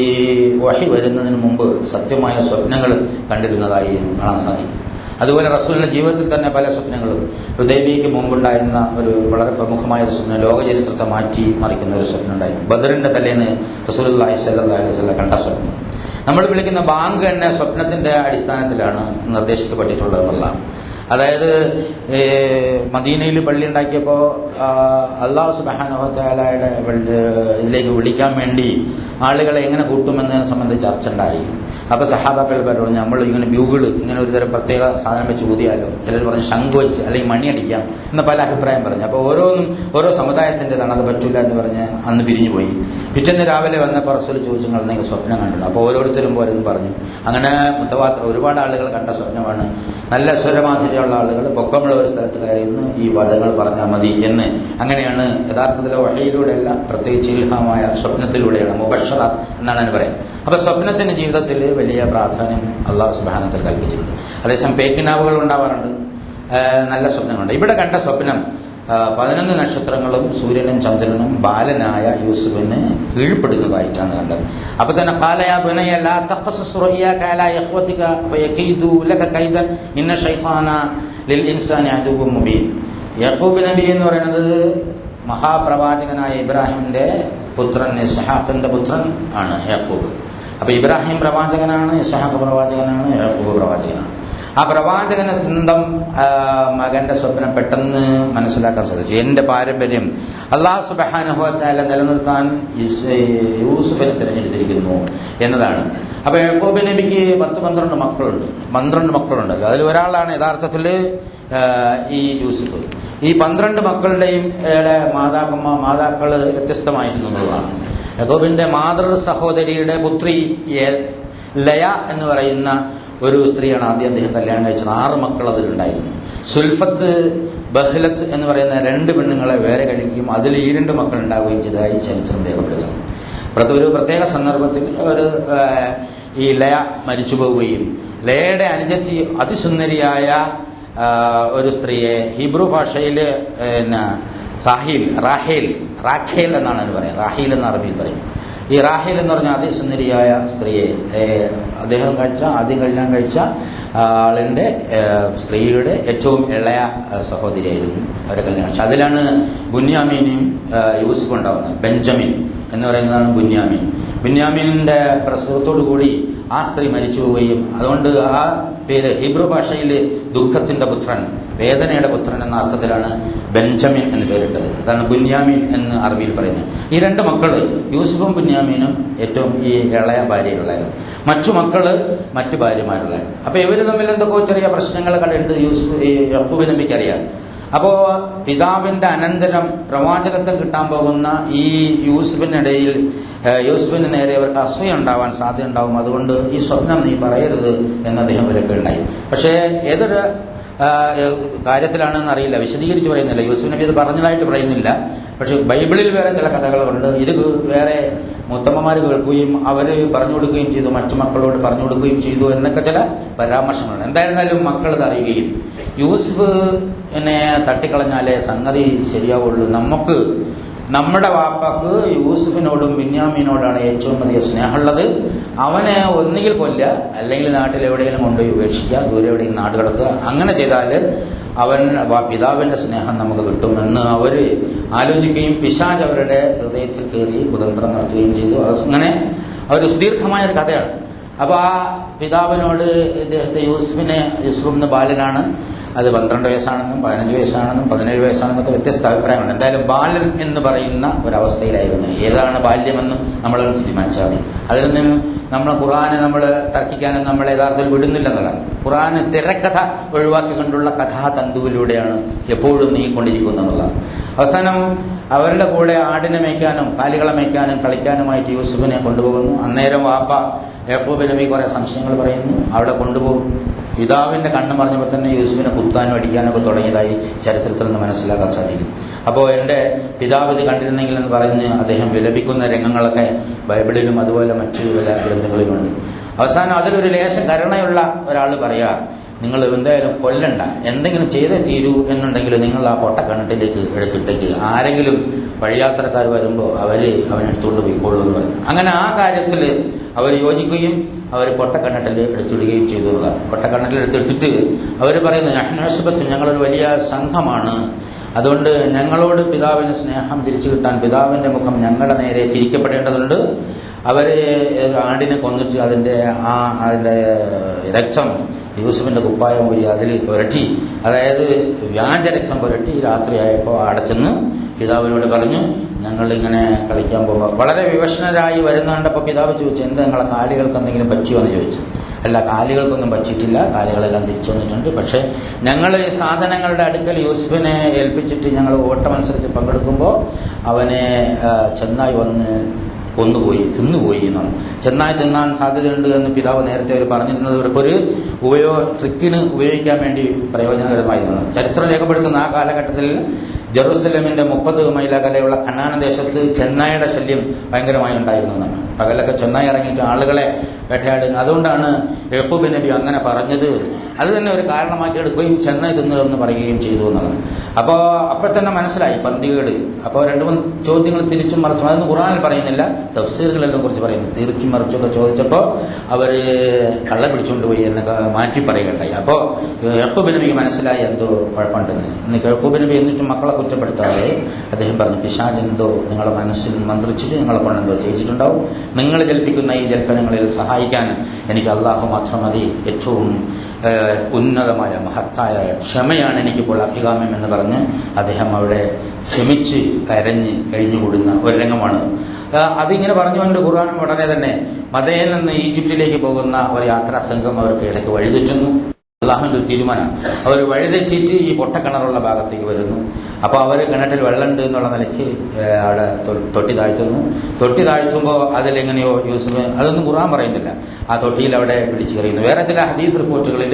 ഈ വഹി വരുന്നതിന് മുമ്പ് സത്യമായ സ്വപ്നങ്ങൾ കണ്ടിരുന്നതായി കാണാൻ സാധിക്കും. അതുപോലെ റസൂലിന്റെ ജീവിതത്തിൽ തന്നെ പല സ്വപ്നങ്ങളും, ഹുദൈബിയയ്ക്ക് മുമ്പുണ്ടായിരുന്ന ഒരു വളരെ പ്രമുഖമായ ഒരു സ്വപ്നം, ലോക ചരിത്രത്തെ മാറ്റി മറിക്കുന്ന ഒരു സ്വപ്നം ഉണ്ടായിരുന്നു. ബദറിന്റെ തലേന്ന് റസൂലുള്ളാഹി സ്വല്ലല്ലാഹു അലൈഹി വസല്ലം കണ്ട സ്വപ്നം. നമ്മൾ വിളിക്കുന്ന ബാങ്ക് തന്നെ സ്വപ്നത്തിന്റെ അടിസ്ഥാനത്തിലാണ് നിർദ്ദേശിക്കപ്പെട്ടിട്ടുള്ളതെന്നുള്ളതാണ്. അതായത് മദീനയിൽ പള്ളി ഉണ്ടാക്കിയപ്പോൾ അല്ലാഹു സുബ്ഹാനഹു വ തആലയുടെ ഇതിലേക്ക് വിളിക്കാൻ വേണ്ടി ആളുകളെ എങ്ങനെ കൂട്ടുമെന്നതിനെ സംബന്ധിച്ച് ചർച്ച ഉണ്ടായി. അപ്പോൾ സഹാബാക്കൾ പറഞ്ഞു, നമ്മൾ ഇങ്ങനെ ബ്യൂഗിള്, ഇങ്ങനെ ഒരു തരം പ്രത്യേക സാധനം വെച്ച് ഊതിയാലോ, ചിലർ പറഞ്ഞു ശംഖ് വെച്ച് അല്ലെങ്കിൽ മണി അടിക്കാം എന്ന പല അഭിപ്രായം പറഞ്ഞു. അപ്പോൾ ഓരോ സമുദായത്തിൻ്റെതാണ്, അത് പറ്റില്ല എന്ന് പറഞ്ഞ് അന്ന് പിരിഞ്ഞു പോയി. പിറ്റേന്ന് രാവിലെ വന്നപ്പോൾ റസൂൽ ചോദിച്ചു, നിങ്ങൾ സ്വപ്നം കണ്ടു? അപ്പോൾ ഓരോരുത്തരും പോലും പറഞ്ഞു. അങ്ങനെ ഒരുപാട് ആളുകൾ കണ്ട സ്വപ്നമാണ്. നല്ല സ്വരമാധുര്യമുള്ള ആളുകൾ പൊക്കമുള്ള ഒരു സ്ഥലത്ത് കയറിയെന്ന് ഈ പദങ്ങൾ പറഞ്ഞാൽ മതി എന്ന്. അങ്ങനെയാണ് യഥാർത്ഥത്തിലെ വഹയിലൂടെയല്ല, പ്രത്യേകിച്ച് ഇൽഹാമായ സ്വപ്നത്തിലൂടെയാണ്, മുബശ്ശറാത്ത് എന്നാണ് അതിന് പറയാം. അപ്പൊ സ്വപ്നത്തിന്റെ ജീവിതത്തിൽ വലിയ പ്രാധാന്യം അല്ലാഹു സുബ്ഹാനഹു വ തആല കൽപ്പിച്ചിട്ടുണ്ട്. അതേസമയം പേക്കിനാവുകൾ ഉണ്ടാവാറുണ്ട്, നല്ല സ്വപ്നങ്ങളുണ്ട്. ഇവിടെ കണ്ട സ്വപ്നം 11 നക്ഷത്രങ്ങളും സൂര്യനും ചന്ദ്രനും ബാലനായ യൂസുഫിന് കീഴ്പ്പെടുന്നതായിട്ടാണ് കണ്ടത്. അപ്പൊ തന്നെ ഖാല യാ ബുനയ്യ ലാ തഖസ്സസ് റുഅയാക അലാ ഇഖ്വതിക ഫയഖീദു ലക കൈദൻ ഇന്ന ശൈത്താന ലിൽ ഇൻസാനി അദുവ്വുൻ മുബീൻ. യാക്കൂബ് നബി എന്ന് പറയുന്നത് മഹാപ്രവാചകനായ ഇബ്രാഹിമിന്റെ പുത്രൻ, ഇസ്ഹാഖിന്റെ പുത്രൻ ആണ് യാക്കൂബ്. അപ്പൊ ഇബ്രാഹിം പ്രവാചകനാണ്, ഇസ്ഹാഖ് പ്രവാചകനാണ്, യാക്കൂബ് പ്രവാചകനാണ്. ആ പ്രവാചകന്റെ സ്വന്തം മകന്റെ സ്വപ്നം പെട്ടെന്ന് മനസ്സിലാക്കാൻ സാധിച്ചു. എന്റെ പാരമ്പര്യം അല്ലാഹു സുബ്ഹാനഹു വ തആല നിലനിർത്താൻ യൂസുഫിനെ തിരഞ്ഞെടുത്തിരിക്കുന്നു എന്നതാണ്. അപ്പൊ യാക്കൂബ് നബിക്ക് 10-12 മക്കളുണ്ട്. 12 മക്കളുണ്ട്. അതിൽ ഒരാളാണ് യഥാർത്ഥത്തിൽ ഈ യൂസുഫ്. ഈ 12 മക്കളുടെയും മാതാക്കൾ വ്യത്യസ്തമായിരുന്നു എന്നുള്ളതാണ്. യാക്കൂബിന്റെ മാതൃ സഹോദരിയുടെ പുത്രി ലയ എന്ന് പറയുന്ന ഒരു സ്ത്രീയാണ് ആദ്യം അദ്ദേഹം കല്യാണം കഴിച്ചത്. 6 മക്കൾ അതിലുണ്ടായിരുന്നു. സുൽഫത്ത്, ബഹ്ലത്ത് എന്ന് പറയുന്ന 2 പെണ്ണുങ്ങളെ വേറെ കഴിക്കുകയും അതിൽ ഈ 2 മക്കൾ ഉണ്ടാവുകയും ചെയ്തതായി ചരിത്രം രേഖപ്പെടുത്തുന്നു. ഒരു പ്രത്യേക സന്ദർഭത്തിൽ ഈ ലയ മരിച്ചു പോവുകയും ലയയുടെ അനുജത്തി അതിസുന്ദരിയായ ഒരു സ്ത്രീയെ ഹീബ്രു ഭാഷയിൽ റാഖേൽ എന്നാണ് അത് പറയുന്നത്. റാഹീൽ എന്ന അറബിയിൽ പറയും. ഈ റാഹേൽ എന്ന് പറഞ്ഞാൽ അതിസുന്ദരിയായ സ്ത്രീയെ ആദ്യം കല്യാണം കഴിച്ച ആളിന്റെ സ്ത്രീയുടെ ഏറ്റവും ഇളയ സഹോദരിയായിരുന്നു അവരെ കല്യാണം കഴിച്ചത്. അതിലാണ് ബുന്യാമീനും യൂസുഫ് ഉണ്ടാവുന്നത്. ബെഞ്ചമിൻ എന്ന് പറയുന്നതാണ് ബുന്യാമീൻ. ബുന്യാമീനിന്റെ പ്രസവത്തോടു കൂടി ആ സ്ത്രീ മരിച്ചു പോവുകയും അതുകൊണ്ട് ആ പേര് ഹീബ്രു ഭാഷയിൽ ദുഃഖത്തിന്റെ പുത്രൻ, വേദനയുടെ പുത്രൻ എന്ന അർത്ഥത്തിലാണ് ബെഞ്ചമിൻ എന്ന് പേരിട്ടത്. അതാണ് ബുന്യാമീൻ എന്ന് അറബിയിൽ പറയുന്നത്. ഈ 2 മക്കള് യൂസുഫും ബുന്യാമീനും ഏറ്റവും ഈ ഇളയ ഭാര്യയുള്ളായിരുന്നു. മറ്റു മക്കള് മറ്റു ഭാര്യമാരുള്ളായിരുന്നു. അപ്പൊ ഇവര് തമ്മിൽ എന്തൊക്കെ ചെറിയ പ്രശ്നങ്ങൾ കണ്ടിട്ട് യാക്കൂബ് നബിക്ക് അറിയാം. അപ്പോ പിതാവിന്റെ അനന്തരം പ്രവാചകത്വം കിട്ടാൻ പോകുന്ന ഈ യൂസുഫിനിടയിൽ യൂസുഫിന് നേരെ അവർക്ക് അസൂയ ഉണ്ടാവാൻ സാധ്യത ഉണ്ടാവും. അതുകൊണ്ട് ഈ സ്വപ്നം നീ പറയരുത് എന്ന് അദ്ദേഹം വിലക്കുണ്ടായി. പക്ഷേ ഏതൊരു കാര്യത്തിലാണെന്ന് അറിയില്ല, വിശദീകരിച്ച് പറയുന്നില്ല. യൂസുഫ് നബി ഇത് പറഞ്ഞതായിട്ട് പറയുന്നില്ല. പക്ഷെ ബൈബിളിൽ വേറെ ചില കഥകളുണ്ട്. ഇത് വേറെ മുത്തമ്മമാർ കേൾക്കുകയും അവർ പറഞ്ഞു കൊടുക്കുകയും ചെയ്തു, മറ്റു മക്കളോട് പറഞ്ഞു കൊടുക്കുകയും ചെയ്തു എന്നൊക്കെ ചില പരാമർശങ്ങളുണ്ട്. എന്തായിരുന്നാലും മക്കൾ ഇത് അറിയുകയും യൂസുഫിനെ തട്ടിക്കളഞ്ഞാലേ സംഗതി ശരിയാവുള്ളൂ. നമ്മുടെ വാപ്പക്ക് യൂസുഫിനോടും ബിന്യാമീനോടാണ് ഏറ്റവും വലിയ സ്നേഹമുള്ളത്. അവനെ ഒന്നുകിൽ കൊല്ലുക, അല്ലെങ്കിൽ നാട്ടിൽ എവിടെയെങ്കിലും കൊണ്ടുപോയി ഉപേക്ഷിക്കുക, ദൂരെ എവിടെയും നാട് കടത്തുക. അങ്ങനെ ചെയ്താൽ പിതാവിന്റെ സ്നേഹം നമുക്ക് കിട്ടുമെന്ന് അവർ ആലോചിക്കുകയും പിശാച് അവരുടെ ഹൃദയത്തിൽ കയറി കുതന്ത്രം നടത്തുകയും ചെയ്തു. അങ്ങനെ അവർ സുദീർഘമായ ഒരു കഥയാണ്. അപ്പോൾ ആ പിതാവിനോട് ഇദ്ദേഹത്തെ യൂസുഫ് എന്ന ബാലനാണ്, അത് 12 വയസ്സാണെന്നും 15 വയസ്സാണെന്നും 17 വയസ്സാണെന്നൊക്കെ വ്യത്യസ്ത അഭിപ്രായമുണ്ട്. എന്തായാലും ബാലൻ എന്ന് പറയുന്ന ഒരവസ്ഥയിലായിരുന്നു. ഏതാണ് ബാല്യമെന്ന് നമ്മളൊന്ന് തീരുമാനിച്ചാൽ മതി. അതിൽ നിന്ന് നമ്മൾ ഖുർആനെ നമ്മൾ തർക്കിക്കാനും നമ്മൾ യഥാർത്ഥത്തിൽ വിടുന്നില്ലെന്നുള്ളതാണ്. ഖുർആന് തിരക്കഥ ഒഴിവാക്കിക്കൊണ്ടുള്ള കഥാതന്തുവിലൂടെയാണ് എപ്പോഴും നീങ്ങിക്കൊണ്ടിരിക്കുന്നതെന്നുള്ളതാണ്. അവസാനം അവരുടെ കൂടെ ആടിനെ മേയ്ക്കാനും കാലികളെ മേയ്ക്കാനും കളിക്കാനുമായിട്ട് യൂസുഫിനെ കൊണ്ടുപോകുന്നു. അന്നേരം വാപ്പ യാക്കൂബ് നബി കുറെ സംശയങ്ങൾ പറയുന്നു, അവിടെ കൊണ്ടുപോകും. പിതാവിന്റെ കണ്ണ് പറഞ്ഞപ്പോൾ തന്നെ യൂസുഫിനെ കുത്താനും അടിക്കാനൊക്കെ തുടങ്ങിയതായി ചരിത്രത്തിൽ നിന്ന് മനസ്സിലാക്കാൻ സാധിക്കും. അപ്പോൾ എൻ്റെ പിതാവ് ഇത് കണ്ടിരുന്നെങ്കിൽ എന്ന് പറഞ്ഞ് അദ്ദേഹം വിലപിക്കുന്ന രംഗങ്ങളൊക്കെ ബൈബിളിലും അതുപോലെ മറ്റു പല ഗ്രന്ഥങ്ങളിലുമുണ്ട്. അവസാനം അതിലൊരു ലേശം കരുണയുള്ള ഒരാൾ പറയാ, നിങ്ങൾ എന്തായാലും കൊല്ലണ്ട, എന്തെങ്കിലും ചെയ്തേ തീരൂ എന്നുണ്ടെങ്കിൽ നിങ്ങൾ ആ പൊട്ടക്കിണറ്റിലേക്ക് എടുത്തിട്ടേക്ക്, ആരെങ്കിലും വഴിയാത്രക്കാർ വരുമ്പോൾ അവനെടുത്തുകൊണ്ട് പോയിക്കോളൂ എന്ന് പറഞ്ഞു. അങ്ങനെ ആ കാര്യത്തിൽ അവർ യോജിക്കുകയും അവർ പൊട്ടക്കിണറ്റിൽ എടുത്തിടുകയും ചെയ്തു എന്നതാണ്. പൊട്ടക്കിണറ്റിൽ എടുത്തിട്ടിട്ട് അവർ പറയുന്നു, ഞങ്ങളൊരു വലിയ സംഘമാണ്, അതുകൊണ്ട് ഞങ്ങളോട് പിതാവിന് സ്നേഹം തിരിച്ചു കിട്ടാൻ പിതാവിന്റെ മുഖം ഞങ്ങളുടെ നേരെ തിരിക്കപ്പെടേണ്ടതുണ്ട്. അവര് ആടിനെ കൊന്നിട്ട് അതിന്റെ രക്തം യൂസുഫിന്റെ കുപ്പായം ഊരി അതിൽ പുരട്ടി, അതായത് വ്യാജരക്തം പുരട്ടി രാത്രിയായപ്പോൾ അടച്ചെന്ന് പിതാവിനോട് പറഞ്ഞു, ഞങ്ങളിങ്ങനെ കളിക്കാൻ പോകുമ്പോൾ വളരെ വിവശനരായി വരുന്നുണ്ടപ്പോൾ പിതാവ് ചോദിച്ചു, എന്താ നിങ്ങളെ കാലികൾക്ക് എന്തെങ്കിലും പറ്റിയോ എന്ന് ചോദിച്ചു. അല്ല, കാലികൾക്കൊന്നും പറ്റിയിട്ടില്ല, കാലികളെല്ലാം തിരിച്ചു വന്നിട്ടുണ്ട്. പക്ഷെ ഞങ്ങൾ ഈ സാധനങ്ങളുടെ അടുക്കൽ യൂസുഫിനെ ഏൽപ്പിച്ചിട്ട് ഞങ്ങൾ ഓട്ട മത്സരത്തിൽ പങ്കെടുക്കുമ്പോൾ അവനെ ചെന്നായി വന്ന് കൊന്നുപോയി, തിന്നുപോയി എന്നാണ്. ചെന്നായി തിന്നാൻ സാധ്യതയുണ്ട് എന്ന് പിതാവ് നേരത്തെ അവർ പറഞ്ഞിരുന്നത് ഇവർക്കൊരു ട്രിക്കിന് ഉപയോഗിക്കാൻ വേണ്ടി പ്രയോജനകരമായിരുന്നു. ചരിത്രം രേഖപ്പെടുത്തുന്ന ആ കാലഘട്ടത്തിൽ ജെറുസലേമിന്റെ 30 മൈൽ അകലെയുള്ള കനാന ദേശത്ത് ചെന്നായുടെ ശല്യം ഭയങ്കരമായി ഉണ്ടായിരുന്നു എന്നാണ്. പകലൊക്കെ ചെന്നായി ഇറങ്ങിയിട്ട് ആളുകളെ വേട്ടയാടുന്നു. അതുകൊണ്ടാണ് യാക്കൂബ് നബി അങ്ങനെ പറഞ്ഞത്. അത് തന്നെ ഒരു കാരണമാക്കി എടുക്കുകയും ചെന്നായി തിന്നതെന്ന് പറയുകയും ചെയ്തു എന്നുള്ളത്. അപ്പോൾ തന്നെ മനസ്സിലായി പന്തികേട്. അപ്പോൾ 2-3 ചോദ്യങ്ങൾ തിരിച്ചും മറിച്ചും, അതൊന്നും ഖുർആനിൽ പറയുന്നില്ല, തഫ്സീറുകളെല്ലാം കുറിച്ച് പറയുന്നു. തിരിച്ചും മറിച്ചൊക്കെ ചോദിച്ചപ്പോൾ അവർ കള്ളം പിടിച്ചുകൊണ്ടുപോയി എന്നൊക്കെ മാറ്റി പറയുകയുണ്ടായി. അപ്പോൾ യാക്കൂബ് നബിക്ക് മനസ്സിലായി എന്തോ കുഴപ്പമുണ്ടെന്ന്. ഇന്ന് യാക്കൂബ് നബി എന്നിട്ടും മക്കളെ കുറ്റപ്പെടുത്താതെ അദ്ദേഹം പറഞ്ഞു, പിശാച് എന്തോ നിങ്ങളുടെ മനസ്സിൽ മന്ത്രിച്ചിട്ട് നിങ്ങളെ കൊണ്ടെന്തോ ചെയ്യിച്ചിട്ടുണ്ടാവും. നിങ്ങൾ ജൽപ്പിക്കുന്ന ഈ ജൽപ്പനങ്ങളിൽ സഹായിക്കാൻ എനിക്ക് അള്ളാഹു മാത്രം മതി. ഏറ്റവും ഉന്നതമായ മഹത്തായ ക്ഷമയാണ് എനിക്കിപ്പോൾ അഭികാമ്യം എന്ന് പറഞ്ഞ് അദ്ദേഹം അവിടെ ക്ഷമിച്ച് കരഞ്ഞ് കഴിഞ്ഞുകൂടുന്ന ഒരു രംഗമാണ്. അതിങ്ങനെ പറഞ്ഞുകൊണ്ട് ഖുർആൻ ഉടനെ തന്നെ മദീനയിൽ നിന്ന് ഈജിപ്തിലേക്ക് പോകുന്ന ഒരു യാത്രാ സംഘം അവർക്ക് ഇടയ്ക്ക് വഴിതെറ്റുന്നു. അള്ളാഹുവിന്റെ ഒരു തീരുമാനം. അവർ വഴിതെറ്റിയിട്ട് ഈ പൊട്ടക്കിണറുള്ള ഭാഗത്തേക്ക് വരുന്നു. അപ്പോൾ അവർ കിണറ്റിൽ വെള്ളമുണ്ട് എന്നുള്ള നിലയ്ക്ക് അവിടെ തൊട്ടി താഴ്ത്തുന്നു. തൊട്ടി താഴ്ത്തുമ്പോൾ അതിലെങ്ങനെയോ യൂസുഫ്, അതൊന്നും ഖുർആൻ പറയുന്നില്ല, ആ തൊട്ടിയിൽ അവിടെ പിടിച്ചു കറിയുന്നു. വേറെ ചില ഹദീസ് റിപ്പോർട്ടുകളിൽ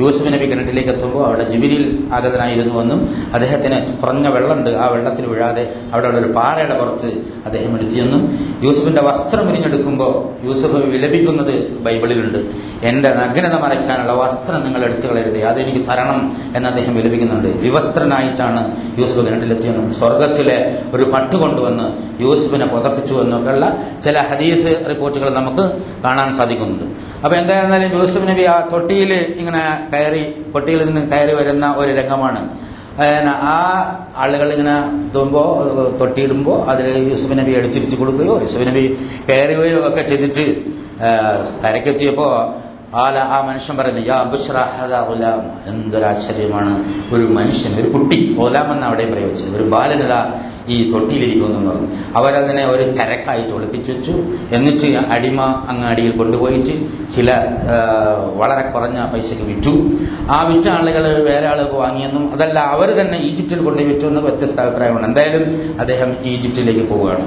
യൂസുഫ് നബി കിണറ്റിലേക്ക് എത്തുമ്പോൾ അവിടെ ജിബ്രീൽ ആഗതനായിരുന്നുവെന്നും അദ്ദേഹത്തിന് കുറഞ്ഞ വെള്ളമുണ്ട്, ആ വെള്ളത്തിൽ വീഴാതെ അവിടെ ഒരു പാറയുടെ പുറത്ത് അദ്ദേഹം എടുത്തിയെന്നും, യൂസുഫിന്റെ വസ്ത്രം ഉരിഞ്ഞെടുക്കുമ്പോൾ യൂസുഫ് വിലപിക്കുന്നത് ബൈബിളിലുണ്ട്, എന്റെ നഗ്നത മറയ്ക്കാനുള്ള വസ്ത്രം നിങ്ങൾ എടുത്തു കളയരുത്, അതെനിക്ക് തരണം എന്ന് അദ്ദേഹം വിലപിക്കുന്നുണ്ട്. വിവസ്ത്രനായിട്ടാണ് യൂസുഫ് കിണറ്റിലെത്തിയെന്നും സ്വർഗത്തിലെ ഒരു പട്ട് കൊണ്ടുവന്ന് യൂസുഫിനെ പുതപ്പിച്ചു എന്നൊക്കെയുള്ള ചില ഹദീസ് റിപ്പോർട്ടുകൾ നമുക്ക് കാണാൻ സാധിക്കുന്നുണ്ട്. അപ്പൊ എന്തായിരുന്നാലും യൂസുഫ് നബി ആ തൊട്ടിയിൽ ഇങ്ങനെ തൊട്ടിയിൽ നിന്ന് കയറി വരുന്ന ഒരു രംഗമാണ്. ആ ആളുകൾ ഇങ്ങനെ തൊട്ടിയിടുമ്പോൾ അതിൽ യൂസുഫ് നബി എടുത്തിരിച്ചു കൊടുക്കുകയോ യൂസുഫ് നബി കയറുകയോ ഒക്കെ ചെയ്തിട്ട് കരക്കെത്തിയപ്പോൾ ആ മനുഷ്യൻ പറയുന്നു, യാ ബുശ്റാ ഹദാ ഗുലാം, എന്തൊരാശ്ചര്യമാണ്, ഒരു മനുഷ്യൻ, ഒരു കുട്ടി, ഗുലാം എന്ന് അവിടെ പ്രയോഗിച്ചത്, ഒരു ബാലനത ഈ തൊട്ടിയിലിരിക്കുമെന്ന് പറഞ്ഞു. അവരതിനെ ഒരു ചരക്കായിട്ട് ഒളിപ്പിച്ചു വെച്ചു. എന്നിട്ട് അടിമ അങ്ങാടിയിൽ കൊണ്ടുപോയിട്ട് ചില വളരെ കുറഞ്ഞ പൈസയ്ക്ക് വിറ്റു. ആ വിറ്റ ആളുകൾ വേറെ ആളുകൾക്ക് വാങ്ങിയെന്നും അതല്ല അവർ തന്നെ ഈജിപ്തിൽ കൊണ്ടുപോയി വിറ്റു എന്ന് വ്യത്യസ്ത അഭിപ്രായമാണ്. എന്തായാലും അദ്ദേഹം ഈജിപ്തിലേക്ക് പോവുകയാണ്.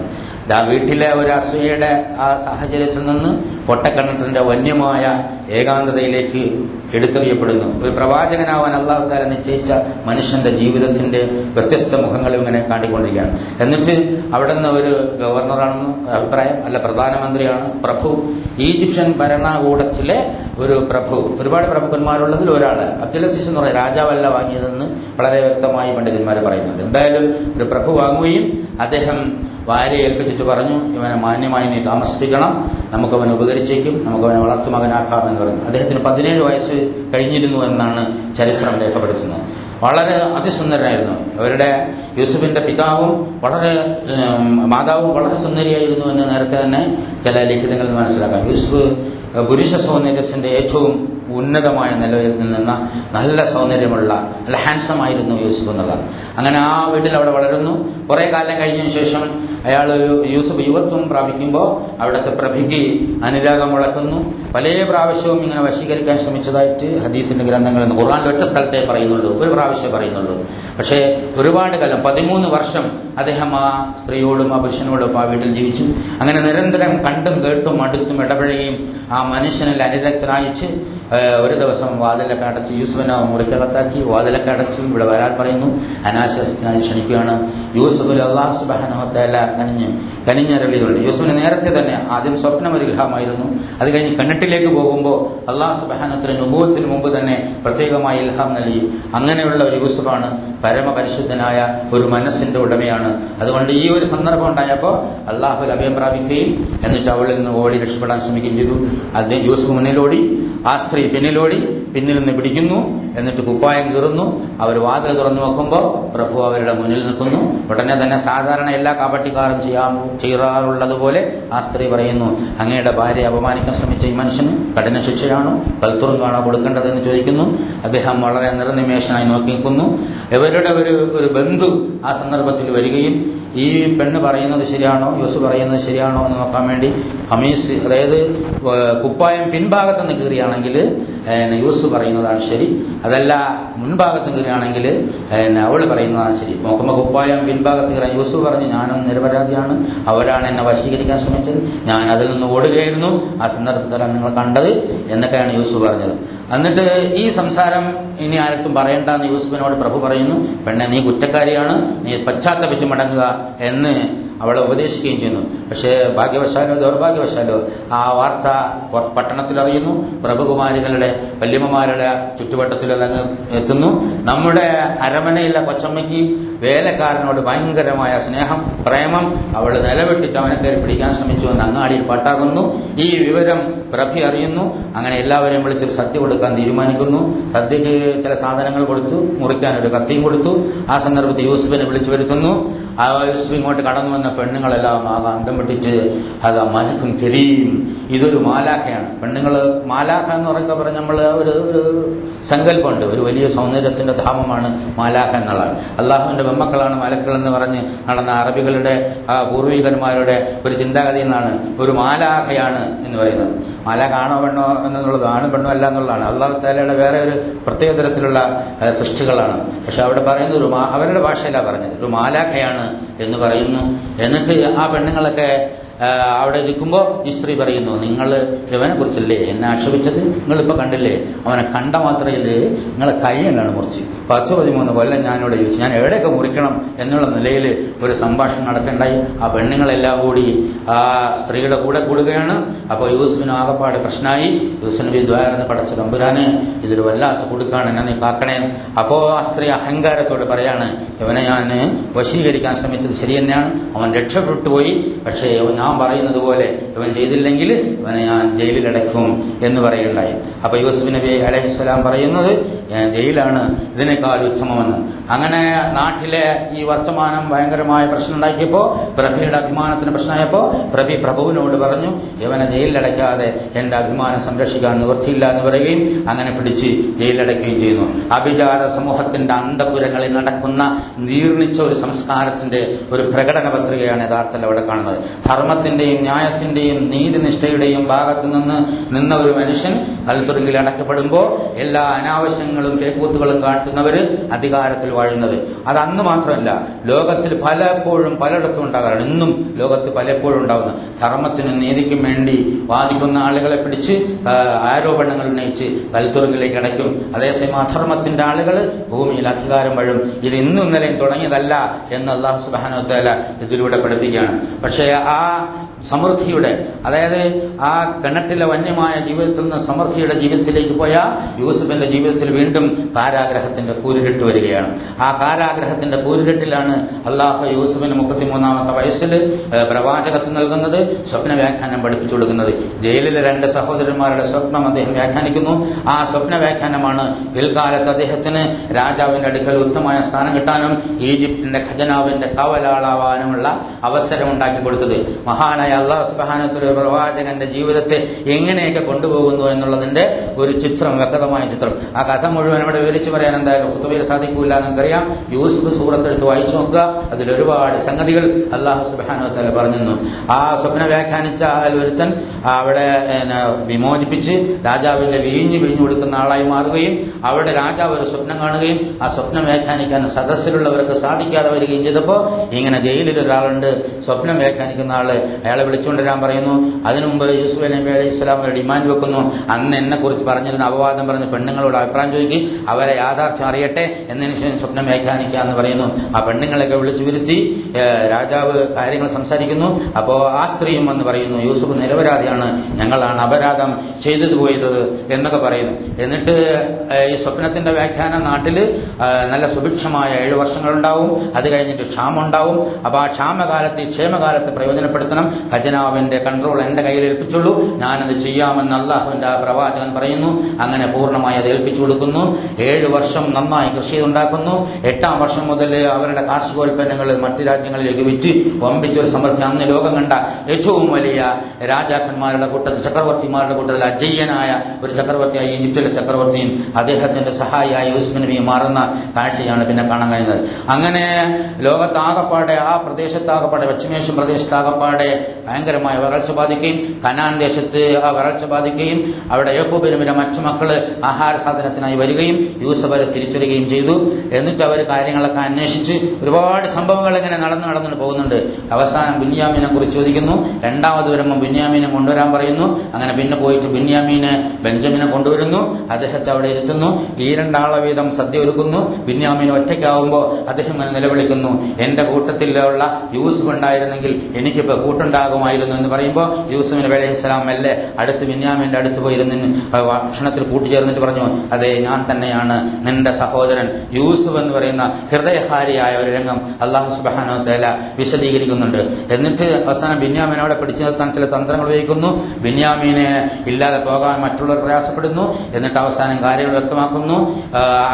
ആ വീട്ടിലെ ഒരു അസൂയയുടെ ആ സാഹചര്യത്തിൽ നിന്ന് പൊട്ടക്കണ്ണട്ടിന്റെ വന്യമായ ഏകാന്തതയിലേക്ക് എടുത്തെറിയപ്പെടുന്നു. ഒരു പ്രവാചകനാവാൻ അല്ലാഹു തആല നിശ്ചയിച്ച മനുഷ്യന്റെ ജീവിതത്തിന്റെ വ്യത്യസ്ത മുഖങ്ങൾ ഇങ്ങനെ കാണിക്കൊണ്ടിരിക്കുകയാണ്. എന്നിട്ട് അവിടെ നിന്ന് ഒരു ഗവർണറാണെന്ന് അഭിപ്രായം, അല്ല പ്രധാനമന്ത്രിയാണ്, പ്രഭു, ഈജിപ്ഷ്യൻ ഭരണകൂടത്തിലെ ഒരു പ്രഭു, ഒരുപാട് പ്രഭുക്കന്മാരുള്ളതിൽ ഒരാള്, അബ്ദുൽ അസീസ് എന്ന് പറയുന്ന രാജാവല്ല വാങ്ങിയതെന്ന് വളരെ വ്യക്തമായി പണ്ഡിതന്മാർ പറയുന്നുണ്ട്. എന്തായാലും ഒരു പ്രഭു വാങ്ങുകയും അദ്ദേഹം ഭാര്യയെ ഏൽപ്പിച്ചിട്ട് പറഞ്ഞു, ഇവനെ മാന്യമായി നീ താമസിപ്പിക്കണം, നമുക്കവനെ ഉപകരിച്ചേക്കും, നമുക്കവനെ വളർത്തുമകനാക്കാം എന്ന് പറഞ്ഞു. അദ്ദേഹത്തിന് 17 വയസ്സ് കഴിഞ്ഞിരുന്നു എന്നാണ് ചരിത്രം രേഖപ്പെടുത്തുന്നത്. വളരെ അതിസുന്ദരനായിരുന്നു. അവരുടെ യൂസുഫിന്റെ പിതാവും മാതാവും വളരെ സുന്ദരിയായിരുന്നു എന്ന് നേരത്തെ തന്നെ ചില ലിഖിതങ്ങളിൽ മനസ്സിലാക്കാം. യൂസുഫ് പുരുഷ സൗന്ദര്യത്തിന്റെ ഏറ്റവും ഉന്നതമായ നിലയിൽ നിന്ന നല്ല സൗന്ദര്യമുള്ള നല്ല ഹാൻസം ആയിരുന്നു യൂസുഫ് എന്നുള്ളത്. അങ്ങനെ ആ വീട്ടിൽ അവിടെ വളരുന്നു. കുറെ കാലം കഴിഞ്ഞതിന് ശേഷം യൂസുഫ് യുവത്വം പ്രാപിക്കുമ്പോൾ അവിടുത്തെ പ്രഭിക്ക് അനുരാഗം മുളക്കുന്നു. പല പ്രാവശ്യവും ഇങ്ങനെ വശീകരിക്കാൻ ശ്രമിച്ചതായിട്ട് ഹദീസിന്റെ ഗ്രന്ഥങ്ങളിൽ നിന്ന്, ഖുർആനിൽ ഒറ്റ സ്ഥലത്തേ പറയുന്നുള്ളൂ, ഒരു പ്രാവശ്യമേ പറയുന്നുള്ളൂ. പക്ഷേ ഒരുപാട് കാലം 13 വർഷം അദ്ദേഹം ആ സ്ത്രീയോടും ആ പുരുഷനോടും ആ വീട്ടിൽ ജീവിച്ചു. അങ്ങനെ നിരന്തരം കണ്ടും കേട്ടും അടുത്തും ഇടപഴകിയും ആ മനുഷ്യനിൽ അനുരക്തനായിട്ട് ഒരു ദിവസം വാതിലൊക്കെ അടച്ച് യൂസുഫിനെ മുറിക്കകത്താക്കി വാതിലൊക്കെ അടച്ച് ഇവിടെ വരാൻ പറയുന്നു. അനാശാസ്യത്തിനായി ക്ഷണിക്കുകയാണ്. യൂസുഫിൽ അല്ലാഹു സുബ്ഹാനഹു വ തആല കനിഞ്ഞരളിയതുണ്ട്. യൂസുഫിന് നേരത്തെ തന്നെ ആദ്യം സ്വപ്നം ഒരു ഇൽഹാമായിരുന്നു. അത് കഴിഞ്ഞ് കണ്ണിട്ടിലേക്ക് പോകുമ്പോൾ അല്ലാഹു സുബ്ഹാനഹു വ തആല നുബുവത്തിന് മുമ്പ് തന്നെ പ്രത്യേകമായി ഇൽഹാം നൽകി. അങ്ങനെയുള്ള ഒരു യൂസുഫാണ്, പരമപരിശുദ്ധനായ ഒരു മനസ്സിന്റെ ഉടമയാണ്. അതുകൊണ്ട് ഈ ഒരു സന്ദർഭം ഉണ്ടായപ്പോൾ അള്ളാഹുൽ അഭയം പ്രാപിക്കുകയും എന്നിട്ട് അവളിൽ നിന്ന് ഓടി രക്ഷപ്പെടാൻ ശ്രമിക്കുകയും ചെയ്തു. അത് യൂസുഫ് മുന്നിലോടി, ആ സ്ത്രീ പിന്നിലോടി, പിന്നിൽ നിന്ന് പിടിക്കുന്നു, എന്നിട്ട് കുപ്പായം കീറുന്നു. അവർ വാതിൽ തുറന്നു നോക്കുമ്പോൾ പ്രഭു അവരുടെ മുന്നിൽ നിൽക്കുന്നു. ഉടനെ തന്നെ സാധാരണ എല്ലാ കാപട്ടിക്കാരും ചെയ്യാറുള്ളതുപോലെ ആ സ്ത്രീ പറയുന്നു, അങ്ങയുടെ ഭാര്യയെ അപമാനിക്കാൻ ശ്രമിച്ച ഈ മനുഷ്യന് കഠിന ശിക്ഷയാണോ കൽത്തുറുങ്കാണോ കൊടുക്കേണ്ടതെന്ന് ചോദിക്കുന്നു. അദ്ദേഹം വളരെ നിർനിമേഷനായി നോക്കി നിൽക്കുന്നു. ഇവരുടെ ഒരു ബന്ധു ആ സന്ദർഭത്തിൽ വരികയും ഈ പെണ്ണ് പറയുന്നത് ശരിയാണോ, യൂസുഫ് പറയുന്നത് ശരിയാണോ എന്ന് നോക്കാൻ വേണ്ടി ഖമീസ്, അതായത് കുപ്പായം പിൻഭാഗത്ത് നിന്ന് കീറിയാണെങ്കിൽ യൂസുഫ് പറയുന്നതാണ് ശരി, അതല്ല മുൻഭാഗത്ത് കീറിയാണെങ്കിൽ അവൾ പറയുന്നതാണ് ശരി. നോക്കുമ്പോൾ കുപ്പായം പിൻഭാഗത്ത് കീറാൻ യൂസുഫ് പറഞ്ഞു, ഞാനും നിരപരാധിയാണ്, അവരാണ് എന്നെ വശീകരിക്കാൻ ശ്രമിച്ചത്, ഞാൻ അതിൽ നിന്ന് ഓടുകയായിരുന്നു, ആ സന്ദർഭത്തിലാണ് നിങ്ങൾ കണ്ടത് എന്നൊക്കെയാണ് യൂസുഫ് പറഞ്ഞത്. എന്നിട്ട് ഈ സംസാരം ഇനി ആർക്കും പറയണ്ടെന്ന് യൂസുഫിനോട് പ്രഭു പറയുന്നു. പെണ്ണെ, നീ കുറ്റക്കാരിയാണ്, നീ പശ്ചാത്തപിച്ച് മടങ്ങുക എന്ന് അവളെ ഉപദേശിക്കുകയും ചെയ്യുന്നു. പക്ഷേ ഭാഗ്യവശാലോ ദൗർഭാഗ്യവശാലോ ആ വാർത്ത പട്ടണത്തിൽ അറിയുന്നു. പ്രഭുകുമാരികളുടെ വല്യമ്മമാരുടെ ചുറ്റുവട്ടത്തിൽ അതങ്ങ് എത്തുന്നു. നമ്മുടെ അരമനയിലെ കൊച്ചമ്മയ്ക്ക് വേലക്കാരനോട് ഭയങ്കരമായ സ്നേഹം, പ്രേമം, അവൾ നിലവിട്ടിട്ട് അവനെ കയറി പിടിക്കാൻ ശ്രമിച്ചു എന്ന് അങ്ങാടിയിൽ പാട്ടാകുന്നു. ഈ വിവരം പ്രഭി അറിയുന്നു. അങ്ങനെ എല്ലാവരെയും വിളിച്ചൊരു സദ്യ കൊടുക്കാൻ തീരുമാനിക്കുന്നു. സദ്യക്ക് ചില സാധനങ്ങൾ കൊടുത്തു, മുറിക്കാൻ ഒരു കത്തിയും കൊടുത്തു. ആ സന്ദർഭത്തിൽ യൂസുഫിനെ വിളിച്ചു വരുത്തുന്നു. ആ യൂസുഫ് ഇങ്ങോട്ട് കടന്നു വന്ന പെണ്ണുങ്ങളെല്ലാം ആകെ അന്തം വിട്ടിട്ട് അത് മലക്കുൻ കരീം, ഇതൊരു മാലാഖയാണ്. പെണ്ണുങ്ങൾ മാലാഖ എന്ന് പറഞ്ഞ നമ്മൾ ഒരു സങ്കല്പമുണ്ട്, ഒരു വലിയ സൗന്ദര്യത്തിന്റെ ധാമമാണ് മാലാഖ എന്നുള്ളത്. അള്ളാഹുവിന്റെ ബമ്മക്കളാണ് മലക്കൾ എന്ന് പറഞ്ഞ് നടന്ന അറബികളുടെ പൂർവികന്മാരുടെ ഒരു ചിന്താഗതി എന്നാണ് ഒരു മാലാഖയാണ് എന്ന് പറയുന്നത്. മാലാഖ ആണോ പെണ്ണോ എന്നുള്ളത്, ആണും പെണ്ണോ അല്ല എന്നുള്ളതാണ്. അള്ളാഹു തആലയുടെ വേറെ ഒരു പ്രത്യേക തരത്തിലുള്ള സൃഷ്ടികളാണ്. പക്ഷെ അവിടെ പറയുന്നത് അവരുടെ ഭാഷയിലാണ് പറഞ്ഞത്, ഒരു മാലാഖയാണ് എന്ന് പറയുന്നു. എന്നിട്ട് ആ പെണ്ണുങ്ങളൊക്കെ അവിടെ ഇരിക്കുമ്പോൾ ഈ സ്ത്രീ പറയുന്നു, നിങ്ങൾ ഇവനെ കുറിച്ചല്ലേ എന്നെ ആക്ഷേപിച്ചത്, നിങ്ങളിപ്പോൾ കണ്ടില്ലേ, അവനെ കണ്ട മാത്രമല്ലേ നിങ്ങളെ കൈ കൊണ്ടാണ് മുറിച്ച് 10-13 കൊല്ലം ഞാനിവിടെ ചോദിച്ചു, ഞാൻ എവിടെയൊക്കെ മുറിക്കണം എന്നുള്ള നിലയിൽ ഒരു സംഭാഷണം നടക്കണ്ടായി. ആ പെണ്ണുങ്ങളെല്ലാം കൂടി ആ സ്ത്രീയുടെ കൂടെ കൂടുകയാണ്. അപ്പോൾ യൂസുഫിന് ആകപ്പാട് പ്രശ്നമായി. യൂസുഫ് നബി ദ്വാരന്ന് പടച്ച തമ്പുരാനെ, ഇതൊരു വല്ലാത്ത കൊടുക്കാണ്, എന്നെ നീ കാക്കണേ. അപ്പോൾ ആ സ്ത്രീ അഹങ്കാരത്തോട് പറയാണ്, ഇവനെ ഞാൻ വശീകരിക്കാൻ ശ്രമിച്ചത് ശരി തന്നെയാണ്, അവൻ രക്ഷപ്പെട്ടു പോയി, പക്ഷേ ഞാൻ പറയുന്നത് പോലെ ഇവൻ ചെയ്തില്ലെങ്കിൽ ഇവനെ ഞാൻ ജയിലിലടക്കും എന്ന് പറയുകയുണ്ടായി. അപ്പൊ യൂസുഫ് നബി അലൈഹിസ്സലാം പറയുന്നത്, ജയിലാണ് ഇതിനേക്കാൾ ഉത്തമമെന്ന്. അങ്ങനെ നാട്ടിലെ ഈ വർത്തമാനം ഭയങ്കരമായ പ്രശ്നം ഉണ്ടാക്കിയപ്പോൾ, പ്രഭിയുടെ അഭിമാനത്തിന് പ്രശ്നമായപ്പോൾ പ്രഭുവിനോട് പറഞ്ഞു, ഇവനെ ജയിലിലടയ്ക്കാതെ എന്റെ അഭിമാനം സംരക്ഷിക്കാൻ നിവൃത്തിയില്ല എന്ന് പറയുകയും അങ്ങനെ പിടിച്ച് ജയിലിലടയ്ക്കുകയും ചെയ്യുന്നു. അഭിജാത സമൂഹത്തിന്റെ അന്തപുരങ്ങളിൽ നടക്കുന്ന നീർണിച്ച ഒരു സംസ്കാരത്തിന്റെ ഒരു പ്രകടന പത്രികയാണ് യഥാർത്ഥത്തിൽ അവിടെ കാണുന്നത്. ധർമ്മത്തിന്റെയും ന്യായത്തിന്റെയും നീതിനിഷ്ഠയുടെയും ഭാഗത്ത് നിന്ന ഒരു മനുഷ്യൻ കൽത്തുറുങ്കിൽ അടക്കപ്പെടുമ്പോൾ എല്ലാ അനാവശ്യങ്ങളും പേക്കൂത്തുകളും കാട്ടുന്നവര് അധികാരത്തിൽ വാഴുന്നത്. അത് അന്ന് മാത്രമല്ല, ലോകത്തിൽ പലപ്പോഴും പലയിടത്തും ഉണ്ടാകാറുണ്ട്. ഇന്നും ലോകത്ത് പലപ്പോഴും ഉണ്ടാകുന്നു. ധർമ്മത്തിനും നീതിക്കും വേണ്ടി വാദിക്കുന്ന ആളുകളെ പിടിച്ച് ആരോപണങ്ങൾ ഉന്നയിച്ച് കൽത്തുറുങ്കിലേക്ക് അടയ്ക്കും. അതേസമയം അധർമ്മത്തിന്റെ ആളുകൾ ഭൂമിയിൽ അധികാരം വഴും. ഇത് ഇന്നും ഇന്നലെയും തുടങ്ങിയതല്ല എന്ന് അല്ലാഹു സുബ്ഹാനഹു വ തആല ഇതിലൂടെ പഠിപ്പിക്കുകയാണ്. പക്ഷേ ആ സമൃദ്ധിയുടെ, അതായത് ആ കിണറ്റിലെ വന്യമായ ജീവിതത്തിൽ നിന്ന് സമൃദ്ധിയുടെ ജീവിതത്തിലേക്ക് പോയ യൂസുഫിന്റെ ജീവിതത്തിൽ വീണ്ടും കാരാഗ്രഹത്തിന്റെ കൂരിരുട്ട് വരികയാണ്. ആ കാരാഗ്രഹത്തിന്റെ കൂരിരുട്ടിലാണ് അല്ലാഹു യൂസുഫിന് 33-ാമത്തെ വയസ്സിൽ പ്രവാചകത്വം നൽകുന്നത്, സ്വപ്ന വ്യാഖ്യാനം പഠിപ്പിച്ചു കൊടുക്കുന്നത്. ജയിലിലെ 2 സഹോദരന്മാരുടെ സ്വപ്നം അദ്ദേഹം വ്യാഖ്യാനിക്കുന്നു. ആ സ്വപ്ന വ്യാഖ്യാനമാണ് പിൽക്കാലത്ത് അദ്ദേഹത്തിന് രാജാവിന്റെ അടുക്കൽ ഉത്തമമായ സ്ഥാനം കിട്ടാനും ഈജിപ്തിന്റെ ഖജനാവിന്റെ കവലാളാവാനുമുള്ള അവസരം ഉണ്ടാക്കി കൊടുത്തത്. മഹാനായ അല്ലാഹു സുബ്ഹാനഹു വ തആല പ്രവാചകന്റെ ജീവിതത്തെ എങ്ങനെയൊക്കെ കൊണ്ടുപോകുന്നു എന്നുള്ളതിന്റെ ഒരു ചിത്രം, വ്യക്തമായ ചിത്രം. ആ കഥ മുഴുവൻ ഇവിടെ വിവരിച്ചു പറയാൻ എന്തായാലും ഖുതുബയിൽ സാധിക്കൂല എന്നറിയാം. യൂസുഫ് സൂറത്ത് എടുത്ത് വായിച്ചു നോക്കുക. അതിൽ ഒരുപാട് സംഗതികൾ അല്ലാഹു സുബ്ഹാനഹു വ തആല പറഞ്ഞു. ആ സ്വപ്ന വ്യാഖ്യാനിച്ച ഒരുത്തൻ അവിടെ വിമോചിപ്പിച്ച് രാജാവിന്റെ വീഞ്ഞു കൊടുക്കുന്ന ആളായി മാറുകയും അവിടെ രാജാവ് ഒരു സ്വപ്നം കാണുകയും ആ സ്വപ്നം വ്യാഖ്യാനിക്കാൻ സദസ്സിലുള്ളവർക്ക് സാധിക്കാതെ വരികയും ചെയ്തപ്പോൾ ഇങ്ങനെ ജയിലിൽ ഒരാളുണ്ട്, സ്വപ്നം വ്യാഖ്യാനിക്കുന്ന ആള്, അയാളെ വിളിച്ചുകൊണ്ടുവരാൻ പറയുന്നു. അതിനു മുമ്പ് യൂസുഫ് നബി അലൈഹി സ്വലാം ഒരു ഡിമാൻഡ് വെക്കുന്നു. അന്ന് എന്നെ കുറിച്ച് പറഞ്ഞിരുന്ന അപവാദം പറഞ്ഞ് പെണ്ണുങ്ങളോട് അഭിപ്രായം ചോദിക്കും, അവരെ യാഥാർത്ഥ്യം അറിയട്ടെ, എന്നതിന് ശേഷം സ്വപ്നം വ്യാഖ്യാനിക്കുക എന്ന് പറയുന്നു. ആ പെണ്ണുങ്ങളെയൊക്കെ വിളിച്ചു വരുത്തി രാജാവ് കാര്യങ്ങൾ സംസാരിക്കുന്നു. അപ്പോ ആ സ്ത്രീയും വന്ന് പറയുന്നു, യൂസുഫ് നിരപരാധിയാണ്, ഞങ്ങളാണ് അപരാധം ചെയ്തത് പോയത് എന്നൊക്കെ പറയുന്നു. എന്നിട്ട് ഈ സ്വപ്നത്തിന്റെ വ്യാഖ്യാനം നാട്ടില് നല്ല സുഭിക്ഷമായ 7 വർഷങ്ങളുണ്ടാവും. അത് കഴിഞ്ഞിട്ട് ക്ഷാമം ഉണ്ടാവും. അപ്പൊ ആ ക്ഷാമകാലത്ത് ക്ഷേമകാലത്ത് പ്രയോജനപ്പെടുത്തണം. ഖജനാവിന്റെ കൺട്രോൾ എന്റെ കയ്യിൽ ഏൽപ്പിച്ചുള്ളൂ, ഞാനത് ചെയ്യാമെന്ന് അള്ളാഹുവിന്റെ ആ പ്രവാചകൻ പറയുന്നു. അങ്ങനെ പൂർണ്ണമായി അത് ഏൽപ്പിച്ചു കൊടുക്കുന്നു. 7 വർഷം നന്നായി കൃഷി ഉണ്ടാക്കുന്നു. 8-ാം വർഷം മുതൽ അവരുടെ കാർഷികോൽപ്പന്നങ്ങൾ മറ്റു രാജ്യങ്ങളിലേക്ക് വിറ്റ് വമ്പിച്ചൊരു സമൃദ്ധി. അന്ന് ലോകം കണ്ട ഏറ്റവും വലിയ രാജാക്കന്മാരുടെ കൂട്ടത്തിൽ, ചക്രവർത്തിമാരുടെ കൂട്ടത്തിൽ അജയ്യനായ ഒരു ചക്രവർത്തിയായി ഈജിപ്തിലെ ചക്രവർത്തിയും അദ്ദേഹത്തിന്റെ സഹായിയായ യൂസുഫ് നബിയും മാറുന്ന കാഴ്ചയാണ് പിന്നെ കാണാൻ കഴിയുന്നത്. അങ്ങനെ ലോകത്താകപ്പാടെ, ആ പ്രദേശത്താകപ്പാടെ, പശ്ചിമേഷ്യൻ പ്രദേശത്താകപ്പാടെ ഭയങ്കരമായ വരൾച്ച ബാധിക്കുകയും കനാൻ ദേശത്ത് ആ വരൾച്ച ബാധിക്കുകയും അവിടെ യാക്കൂബ് നബിയുടെ മറ്റു മക്കള് ആഹാര സാധനത്തിനായി വരികയും യൂസുഫ് അവരെ തിരിച്ചറിയുകയും ചെയ്തു. എന്നിട്ട് അവർ കാര്യങ്ങളൊക്കെ അന്വേഷിച്ച് ഒരുപാട് സംഭവങ്ങൾ ഇങ്ങനെ നടന്നു പോകുന്നുണ്ട്. അവസാനം ബിന്യാമീനെ കുറിച്ച് ചോദിക്കുന്നു. 2ാമത് വരുമ്പോൾ ബിന്യാമീനെ കൊണ്ടുവരാൻ പറയുന്നു. അങ്ങനെ പിന്നെ പോയിട്ട് ബെഞ്ചമിനെ കൊണ്ടുവരുന്നു. അദ്ദേഹത്തെ അവിടെ ഇരുത്തുന്നു. ഈ 2 ആളെ വീതം സദ്യ ഒരുക്കുന്നു. ബിന്യാമീൻ ഒറ്റയ്ക്കാവുമ്പോൾ അദ്ദേഹം ഇങ്ങനെ നിലവിളിക്കുന്നു, എന്റെ കൂട്ടത്തിലുള്ള യൂസുഫ് ഉണ്ടായിരുന്നെങ്കിൽ എനിക്കിപ്പോ കൂട്ടുണ്ടാകുമായിരുന്നു എന്ന് പറയുമ്പോൾ യൂസുഫ് നബി അലൈഹി സ്വലാം മെല്ലെ അടുത്ത് ബിന്യാമീന്റെ അടുത്ത് പോയിരുന്ന് ഭക്ഷണത്തിൽ കൂട്ടിച്ചേർന്നിട്ട് പറഞ്ഞു, അതെ ഞാൻ തന്നെയാണ് നിന്റെ സഹോദരൻ യൂസുഫ് എന്ന് പറയുന്ന ഹൃദയഹാരിയായ ഒരു രംഗം അല്ലാഹു സുബ്ഹാനഹു വ തആല വിശദീകരിക്കുന്നുണ്ട്. എന്നിട്ട് അവസാനം ബിന്യാമീനെ അവിടെ പിടിച്ചു നിർത്താൻ ചില തന്ത്രങ്ങൾ ഉപയോഗിക്കുന്നു. ബിന്യാമീനെ ഇല്ലാതെ പോകാൻ മറ്റുള്ളവർ പ്രയാസപ്പെടുന്നു. എന്നിട്ട് അവസാനം കാര്യങ്ങൾ വ്യക്തമാക്കുന്നു.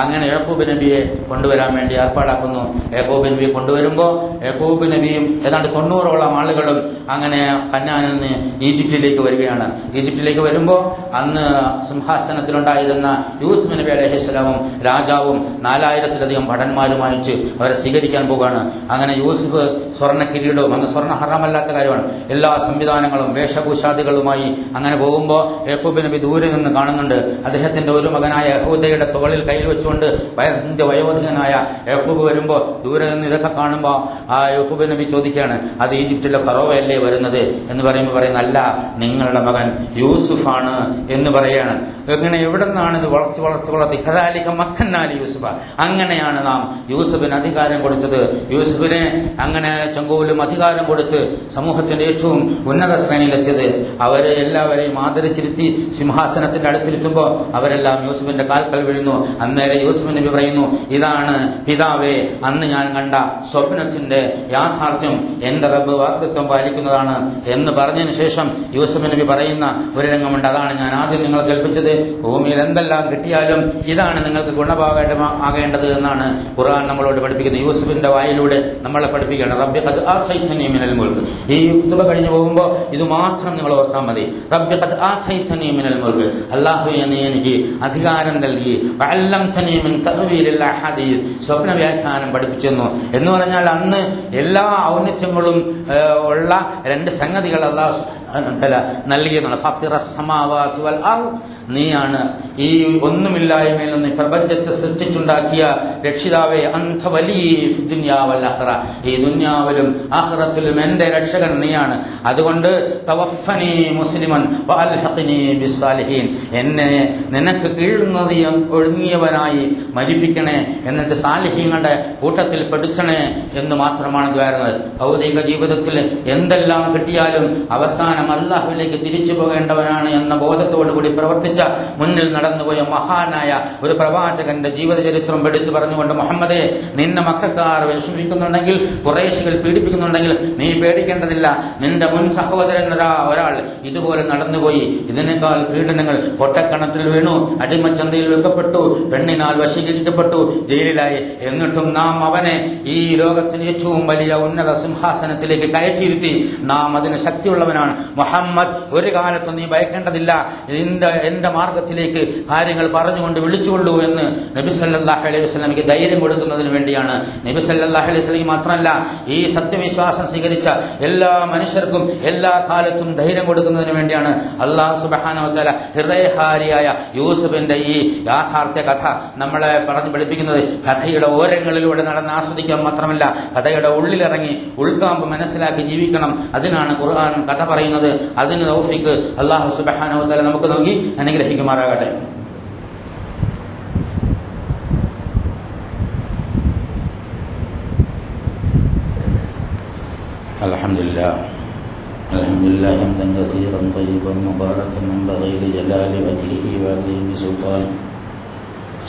അങ്ങനെ യാക്കൂബ് നബിയെ കൊണ്ടുവരാൻ വേണ്ടി ഏർപ്പാടാക്കുന്നു. യാക്കൂബ് നബിയെ കൊണ്ടുവരുമ്പോൾ യാക്കൂബ് നബിയും ഏതാണ്ട് 90ഓളം ആളുകളും അങ്ങനെ കനാനിൽ നിന്ന് ഈജിപ്തിലേക്ക് വരികയാണ്. ഈജിപ്തിലേക്ക് വരുമ്പോൾ അന്ന് സിംഹാസനത്തിലുണ്ടായിരുന്ന യൂസുഫ് നബി അലൈഹിസ്സലാമും രാജാവും 4000-ലധികം ഭടന്മാരുമായിട്ട് അവരെ സ്വീകരിക്കാൻ പോകുകയാണ്. അങ്ങനെ യൂസുഫ് സ്വർണ്ണ കിരീടവും, അന്ന് സ്വർണ്ണ ഹറാമല്ലാത്ത കാര്യമാണ്, എല്ലാ സംവിധാനങ്ങളും വേഷഭൂഷാദികളുമായി അങ്ങനെ പോകുമ്പോൾ യാക്കൂബ് നബി ദൂരെ നിന്ന് കാണുന്നുണ്ട്. അദ്ദേഹത്തിന്റെ ഒരു മകനായ യഹൂദയുടെ തോളിൽ കയ്യിൽ വെച്ചുകൊണ്ട് വയോധികനായ യാക്കൂബ് വരുമ്പോൾ ദൂരെ നിന്ന് ഇതൊക്കെ കാണുമ്പോൾ ആ യാക്കൂബ് നബി ചോദിക്കുകയാണ്, അത് ഈജിപ്തിലെ ഫറോവയല്ലേ വരുന്നത് എന്ന് പറയുന്ന അല്ല, നിങ്ങളുടെ മകൻ യൂസുഫാണ് എന്ന് പറയുകയാണ്. ഇങ്ങനെ എവിടെ നിന്നാണ് ഇത് വളർത്തി കദാലിക മക്കന്നാലി യൂസുഫ, അങ്ങനെയാണ് നാം യൂസുഫിന് അധികാരം കൊടുത്തത്. യൂസുഫിനെ അങ്ങനെ ചെങ്കോലും അധികാരം കൊടുത്ത് സമൂഹത്തിന്റെ ഏറ്റവും ഉന്നത ശ്രേണിയിലെത്തിയത്. അവരെ എല്ലാവരെയും ആദരിച്ചിരുത്തി സിംഹാസനത്തിന്റെ അടുത്തിരുത്തുമ്പോൾ അവരെല്ലാം യൂസുഫിന്റെ കാൽക്കൽ വീഴുന്നു. അന്നേരം യൂസുഫ് നബി പറയുന്നു, ഇതാണ് പിതാവേ അന്ന് ഞാൻ കണ്ട സ്വപ്നത്തിന്റെ യാഥാർത്ഥ്യം, എന്റെ റബ്ബ് വാഗ്ദത്വം പാലിക്കുന്നതാണ് എന്ന് പറഞ്ഞതിന് ശേഷം യൂസുഫ് നബി പറയുന്ന ഒരു രംഗമുണ്ട്. അതാണ് ഞാൻ ആദ്യം നിങ്ങൾ കേൾപ്പിച്ചത്. ഭൂമിയിൽ എന്തെല്ലാം കിട്ടിയാലും ഇതാണ് നിങ്ങൾക്ക് ഗുണഭാഗമാകേണ്ടത് എന്നാണ് ഖുർആൻ നമ്മളോട് പഠിപ്പിക്കുന്നത്. യൂസുഫിന്റെ വായിലൂടെ നമ്മളെ പഠിപ്പിക്കുകയാണ്. റബ്ബി ഖദ് ആതൈതനി മിനൽ മുൽക്ക്. ഈ ഖുതുബ കഴിഞ്ഞു പോകുമ്പോൾ ഇത് മാത്രം നിങ്ങൾ ഓർത്താൽ മതി. റബ്ബി ഖദ് ആതൈതനി മിനൽ മുൽക്ക്. അല്ലാഹുവേ, നീ എനിക്ക് അധികാരം നൽകി. വഅല്ലംതനി മിൻ തഅ്വീലിൽ അഹദീസ്. സ്വപ്ന വ്യാഖ്യാനം പഠിപ്പിച്ചെന്നു എന്ന് പറഞ്ഞാൽ അന്ന് എല്ലാ ഔന്നത്യങ്ങളും ഉള്ള രണ്ട് സംഗതികൾ അല്ലാഹു നൽകിയെന്നാണ്. ഫത്തിറസ് സമാവാതി വൽ അർദ്. നീയാണ് ഈ ഒന്നുമില്ലായ്മയിൽ നിന്ന് പ്രപഞ്ചത്തെ സൃഷ്ടിച്ചുണ്ടാക്കിയ രക്ഷിതാവേ. അൻത വലിയ ദുനിയാ വൽ ആഖിറ. ഈ ദുനിയാവിലും ആഖിറത്തിലും എന്റെ രക്ഷകൻ നീയാണ്. അതുകൊണ്ട് തവഫനി മുസ്ലിമൻ വഅൽഹിഖ്നി ബിസ്സാലിഹീൻ. എന്നെ നിനക്ക് കീഴുന്നതിയും ഒഴുങ്ങിയവനായി മരിപ്പിക്കണേ, എന്നിട്ട് സാലിഹീങ്ങളുടെ കൂട്ടത്തിൽ പെടുത്തണേ എന്ന് മാത്രമാണ് ദ്വാരുന്നത്. ഭൗതിക ജീവിതത്തിൽ എന്തെല്ലാം കിട്ടിയാലും അവസാനം അല്ലാഹുവിലേക്ക് തിരിച്ചു പോകേണ്ടവനാണ് എന്ന ബോധത്തോടു കൂടി പ്രവർത്തിച്ച മുന്നിൽ നടന്നുപോയ മഹാനായ ഒരു പ്രവാചകന്റെ ജീവിത ചരിത്രം എടുത്തു പറഞ്ഞുകൊണ്ട്, മുഹമ്മദേ, നിന്നെ മക്കക്കാർ വിഷമിക്കുന്നുണ്ടെങ്കിൽ, ഖുറൈശികൾ പീഡിപ്പിക്കുന്നുണ്ടെങ്കിൽ നീ പേടിക്കേണ്ടതില്ല. നിന്റെ മുൻ സഹോദരൻ ഒരാൾ ഇതുപോലെ നടന്നുപോയി. ഇതിനേക്കാൾ പീഡനങ്ങൾ. കൊട്ടക്കണത്തിൽ വീണു, അടിമച്ചന്തയിൽ വെക്കപ്പെട്ടു, പെണ്ണിനാൽ വശീകരിക്കപ്പെട്ടു, ജയിലിലായി. എന്നിട്ടും നാം അവനെ ഈ ലോകത്തിന് ഏറ്റവും വലിയ ഉന്നത സിംഹാസനത്തിലേക്ക് കയറ്റിയിരുത്തി. നാം അതിന് ശക്തിയുള്ളവനാണ്. മുഹമ്മദ്, ഒരു കാലത്തും നീ ഭയക്കേണ്ടതില്ല. എന്റെ മാർഗത്തിലേക്ക് കാര്യങ്ങൾ പറഞ്ഞുകൊണ്ട് വിളിച്ചുകൊള്ളൂ എന്ന് നബി സല്ലല്ലാഹു അലൈഹി വസല്ലമയ്ക്ക് ധൈര്യം കൊടുക്കുന്നതിന് വേണ്ടിയാണ്. നബി സല്ലല്ലാഹു അലൈഹി വസല്ലം മാത്രമല്ല, ഈ സത്യവിശ്വാസം സ്വീകരിച്ച എല്ലാ മനുഷ്യർക്കും എല്ലാ കാലത്തും ധൈര്യം കൊടുക്കുന്നതിന് വേണ്ടിയാണ് അല്ലാഹു സുബ്ഹാനഹു വ തആല ഹൃദയഹാരിയായ യൂസുഫിന്റെ ഈ യാഥാർത്ഥ്യ കഥ നമ്മളെ പറഞ്ഞു പഠിപ്പിക്കുന്നത്. കഥയുടെ ഓരങ്ങളിലൂടെ നടന്ന് ആസ്വദിക്കാൻ മാത്രമല്ല, കഥയുടെ ഉള്ളിലിറങ്ങി ഉൾക്കാമ്പ് മനസ്സിലാക്കി ജീവിക്കണം. അതിനാണ് ഖുർആൻ കഥ പറയുന്നത്. അതിന് തൗഫീഖ് അല്ലാഹു സുബ്ഹാനഹു വ തആല നമുക്ക് നൽകി അനുഗ്രഹിക്കുമാറാകട്ടെ. അൽഹംദുലില്ലാഹ് ഹംദൻ കസീറൻ തയ്യിബൻ മുബാറകൻ യൻബഗി ലിജലാലി വജ്ഹിഹി വഅദീമി സുൽത്താനിഹി.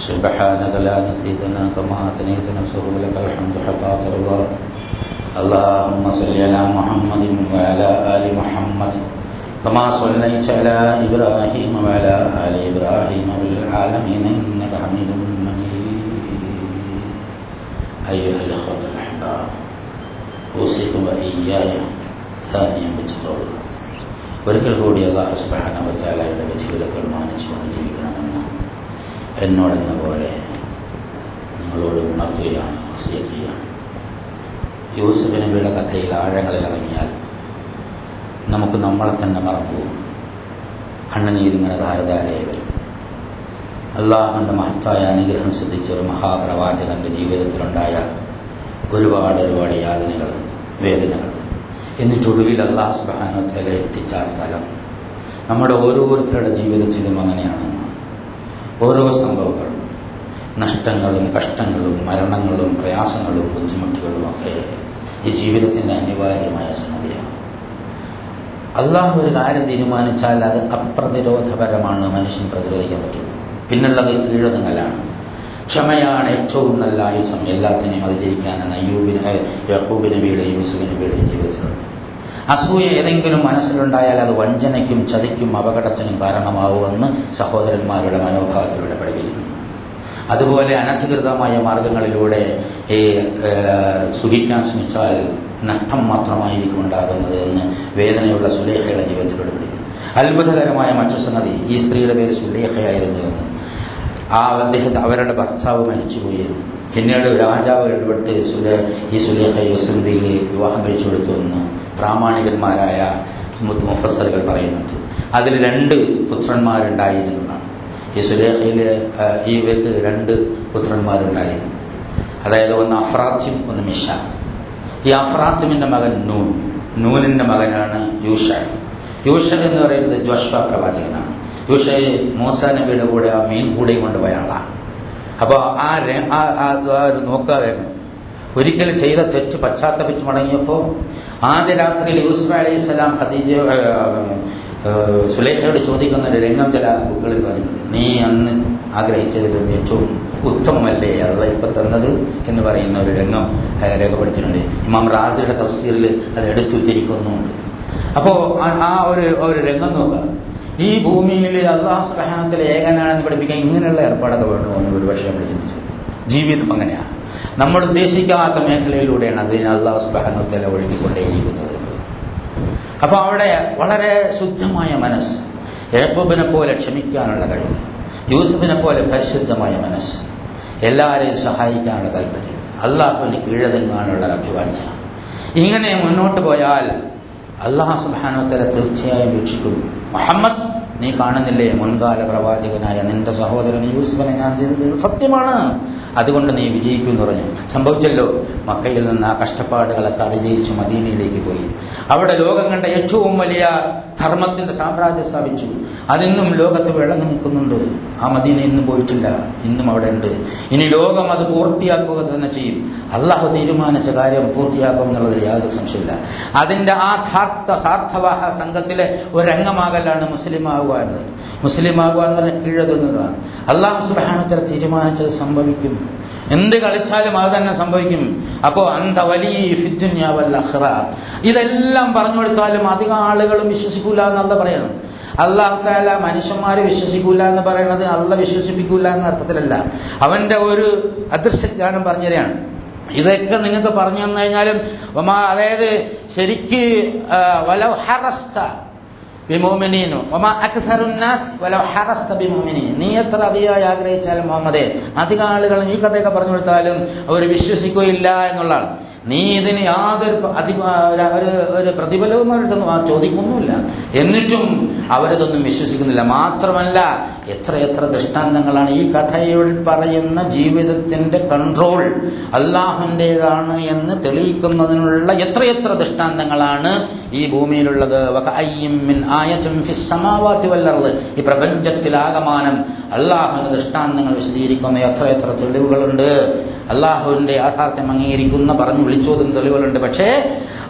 സുബ്ഹാനക ലാ നസീദനാ കമാ അത്നൈത നഫ്സഹു ലകൽ ഹംദു ഹത്താ തർളാ. اللهم صل على محمد وعلى آل محمد كما صليت على إبراهيم وعلى آل إبراهيم في العالمين إنك حميد مجيد. أيها الأخوة الأحباب، أوصيكم وإياي ثانيا بتقوى الله. ഒരിക്കൽ കൂടി അല്ലാഹു സുബ്ഹാനഹു വ തആലയുടെ വിധിവിലക്കുകൾ മാനിച്ചുകൊണ്ട് ജീവിക്കണമെന്ന് എന്നോടെന്ന പോലെ നിങ്ങളോട് ഉണർത്തുകയാണ്, വസിയത്ത് ചെയ്യുകയാണ്. യൂസുഫ് നബിയുടെ കഥയിൽ ആഴങ്ങളിൽ ഇറങ്ങിയാൽ നമുക്ക് നമ്മളെ തന്നെ മറന്നുപോകും. കണ്ണുനീരിങ്ങനെ ധാരധാരയായി വരും. അള്ളാഹുവിൻ്റെ മഹത്തായ അനുഗ്രഹം സിദ്ധിച്ച ഒരു മഹാപ്രവാചകന്റെ ജീവിതത്തിലുണ്ടായ ഒരുപാട് യാതനകൾ, വേദനകൾ. എന്നിട്ടൊടുവിൽ അല്ലാഹു സുബ്ഹാനഹു വ തആല എത്തിച്ച ആ സ്ഥലം നമ്മുടെ ഓരോരുത്തരുടെ ജീവിതത്തിലും അങ്ങനെയാണ്. ഓരോ സംഭവങ്ങളും, നഷ്ടങ്ങളും കഷ്ടങ്ങളും മരണങ്ങളും പ്രയാസങ്ങളും ബുദ്ധിമുട്ടുകളും ഒക്കെ ഈ ജീവിതത്തിൻ്റെ അനിവാര്യമായ സംഗതിയാണ്. അള്ളാഹു ഒരു കാര്യം തീരുമാനിച്ചാൽ അത് അപ്രതിരോധപരമാണ്, മനുഷ്യൻ പ്രതിരോധിക്കാൻ പറ്റുള്ളൂ. പിന്നുള്ളത് കീഴൊതുങ്ങലാണ്. ക്ഷമയാണ് ഏറ്റവും നല്ല ആയുധം എല്ലാത്തിനെയും അതിജയിക്കാനാണ് യഹൂബ് നബിയുടെയും യൂസുഫ് നബിയുടെയും ജീവിതത്തിലുണ്ട്. അസൂയ ഏതെങ്കിലും മനസ്സിലുണ്ടായാൽ അത് വഞ്ചനയ്ക്കും ചതിക്കും അപകടത്തിനും കാരണമാവുമെന്ന് സഹോദരന്മാരുടെ മനോഭാവത്തിലൂടെ പഠിപ്പിക്കുന്നു. അതുപോലെ അനധികൃതമായ മാർഗങ്ങളിലൂടെ സുഖിക്കാൻ ശ്രമിച്ചാൽ നഷ്ടം മാത്രമായിരിക്കും ഉണ്ടാകുന്നത് എന്ന് വേദനയുള്ള സുലേഖയുടെ ജീവിതത്തിലൂടെ പഠിക്കുന്നു. അത്ഭുതകരമായ മറ്റു സംഗതി, ഈ സ്ത്രീയുടെ പേര് സുലേഖയായിരുന്നു എന്ന്. അവരുടെ ഭർത്താവ് മരിച്ചുപോയി. പിന്നീട് രാജാവ് ഇടപെട്ട് ഈ സുലേഖ യൂസുഫിനെ വിവാഹം കഴിച്ചു കൊടുത്തു എന്ന് പ്രാമാണികന്മാരായ മുഫസ്സറുകൾ പറയുന്നുണ്ട്. അതിൽ 2 പുത്രന്മാരുണ്ടായിരുന്നതാണ്. ഈ സുലേഖയിൽ ഇവർക്ക് 2 പുത്രന്മാരുണ്ടായിരുന്നു. അതായത് ഒന്ന് അഫ്രാത്തിം, ഒന്ന് മിഷ. ഈ അഫ്രാത്തിമിന്റെ മകൻ നൂനിന്റെ മകനാണ് യൂഷ. യൂഷ എന്ന് പറയുന്നത് ജോഷ്വ പ്രവാചകനാണ്. യൂഷ മൂസാ നബിയുടെ കൂടെ ആ മീൻ കൂടെയും കൊണ്ടുപോയ ആളാണ്. അപ്പോൾ നോക്കാതെ ഒരിക്കൽ ചെയ്ത തെറ്റ് പശ്ചാത്തപിച്ച് മടങ്ങിയപ്പോൾ ആദ്യ രാത്രിയിൽ യൂസുഫ് അലൈഹിസ്സലാം സുലൈഖയോട് ചോദിക്കുന്ന ഒരു രംഗം ചില ബുക്കുകളിൽ പറഞ്ഞിട്ടുണ്ട്. നീ അന്ന് ആഗ്രഹിച്ചതിലും ഏറ്റവും ഉത്തമമല്ലേ അത് ഇപ്പം തന്നത് എന്ന് പറയുന്ന ഒരു രംഗം രേഖപ്പെടുത്തിയിട്ടുണ്ട്. ഇമാം റാസിയുടെ തഫ്സീറിൽ അത് എടുത്തുത്തിരിക്കുന്നുണ്ട്. അപ്പോൾ ആ ഒരു രംഗം നോക്കുക. ഈ ഭൂമിയിൽ അല്ലാഹു സുബ്ഹാനഹു വ തആല ഏകനാണെന്ന് പഠിപ്പിക്കാൻ ഇങ്ങനെയുള്ള ഏർപ്പാടൊക്കെ വേണോ എന്ന് ഒരു പക്ഷേ നമ്മൾ ചിന്തിച്ചു. ജീവിതം അങ്ങനെയാണ്. നമ്മൾ ഉദ്ദേശിക്കാത്ത മേഖലയിലൂടെയാണ് അതിന് അല്ലാഹു സുബ്ഹാനഹു വ തആല ഒഴുകിക്കൊണ്ടേയിരിക്കുന്നത്. അപ്പോൾ അവിടെ വളരെ ശുദ്ധമായ മനസ്സ്, യാക്കൂബിനെ പോലെ ക്ഷമിക്കാനുള്ള കഴിവ്, യൂസുഫിനെ പോലെ പരിശുദ്ധമായ മനസ്സ്, എല്ലാവരെയും സഹായിക്കാനുള്ള താല്പര്യം, അള്ളാഹുവിന് കീഴടങ്ങാനുള്ള അഭിവാഞ്ച. ഇങ്ങനെ മുന്നോട്ട് പോയാൽ അല്ലാഹു സുബ്ഹാനഹു വ തആല തീർച്ചയായും രക്ഷിക്കും. മുഹമ്മദ്, നീ കാണുന്നില്ലേ മുൻകാല പ്രവാചകനായ നിന്റെ സഹോദരൻ യൂസുഫിനെ ഞാൻ ചെയ്തത് സത്യമാണ്, അതുകൊണ്ട് നീ വിജയിക്കും എന്ന് പറഞ്ഞു. സംഭവിച്ചല്ലോ. മക്കയിൽ നിന്ന് ആ കഷ്ടപ്പാടുകളൊക്കെ അതിജയിച്ച് മദീനയിലേക്ക് പോയി. അവിടെ ലോകം കണ്ട ഏറ്റവും വലിയ ധർമ്മത്തിന്റെ സാമ്രാജ്യം സ്ഥാപിച്ചു. അതിന്നും ലോകത്ത് വിളങ്ങി നിൽക്കുന്നുണ്ട്. ആ മദീന ഇന്നും പോയിട്ടില്ല, ഇന്നും അവിടെ ഉണ്ട്. ഇനി ലോകം അത് പൂർത്തിയാക്കുക തന്നെ ചെയ്യും. അള്ളാഹു തീരുമാനിച്ച കാര്യം പൂർത്തിയാക്കും എന്നുള്ളതിൽ യാതൊരു സംശയമില്ല. അതിന്റെ ആ സാർത്ഥവാഹ സംഘത്തിലെ ഒരംഗമാകലാണ് മുസ്ലിം ആവുക എന്നത്. മുസ്ലിം ആവുക എന്ന് കീഴടങ്ങുക. അള്ളാഹു സുബ്ഹാനഹു വ തആല തീരുമാനിച്ചത് സംഭവിക്കും. എന്ത് കളിച്ചാലും അത് തന്നെ സംഭവിക്കും. അപ്പോ അന്ത വലിയ ഫിദ്ദുനിയ വൽ ആഖിറ, ഇതെല്ലാം പറഞ്ഞു കൊടുത്താലും അധികം ആളുകളും വിശ്വസിക്കൂല എന്നല്ല പറയുന്നത്. അല്ലാഹു തആല മനുഷ്യന്മാരെ വിശ്വസിക്കൂല എന്ന് പറയുന്നത് അല്ല വിശ്വസിപ്പിക്കൂല എന്ന അർത്ഥത്തിലല്ല. അവന്റെ ഒരു അദൃശ്യജ്ഞാനം പറഞ്ഞു തരികയാണ്. ഇതൊക്കെ നിങ്ങൾക്ക് പറഞ്ഞു തന്നു കഴിഞ്ഞാലും അതായത് ശരിക്ക് വലൗ ഹറസ്ത ബിമുഅ്മിനീൻ വമാ അക്സറുൻ നാസ് വലൗ ഹറസ്ത ബിമുഅ്മിനീൻ, നീ എത്ര അതിയായി ആഗ്രഹിച്ചാലും മുഹമ്മദേ, അധികം ആളുകൾ ഈ കഥയൊക്കെ പറഞ്ഞു കൊടുത്താലും അവർ വിശ്വസിക്കുകയില്ല എന്നുള്ളതാണ്. നീ ഇതിന് യാതൊരു ഒരു പ്രതിഫലവും അവരുടെ ചോദിക്കൊന്നുമില്ല. എന്നിട്ടും അവരതൊന്നും വിശ്വസിക്കുന്നില്ല. മാത്രമല്ല, എത്ര ദൃഷ്ടാന്തങ്ങളാണ് ഈ കഥയിൽ പറയുന്ന ജീവിതത്തിന്റെ കൺട്രോൾ അള്ളാഹുവിൻ്റെതാണ് എന്ന് തെളിയിക്കുന്നതിനുള്ള എത്ര ദൃഷ്ടാന്തങ്ങളാണ് ഈ ഭൂമിയിലുള്ളത്. ഈ പ്രപഞ്ചത്തിലാകമാനം അള്ളാഹുവിന്റെ ദൃഷ്ടാന്തങ്ങൾ വിശദീകരിക്കുന്ന എത്ര തെളിവുകളുണ്ട്. അള്ളാഹുവിന്റെ യാഥാർത്ഥ്യം അംഗീകരിക്കുന്ന പറഞ്ഞു വിളിച്ചോതും തെളിവുകളുണ്ട്. പക്ഷേ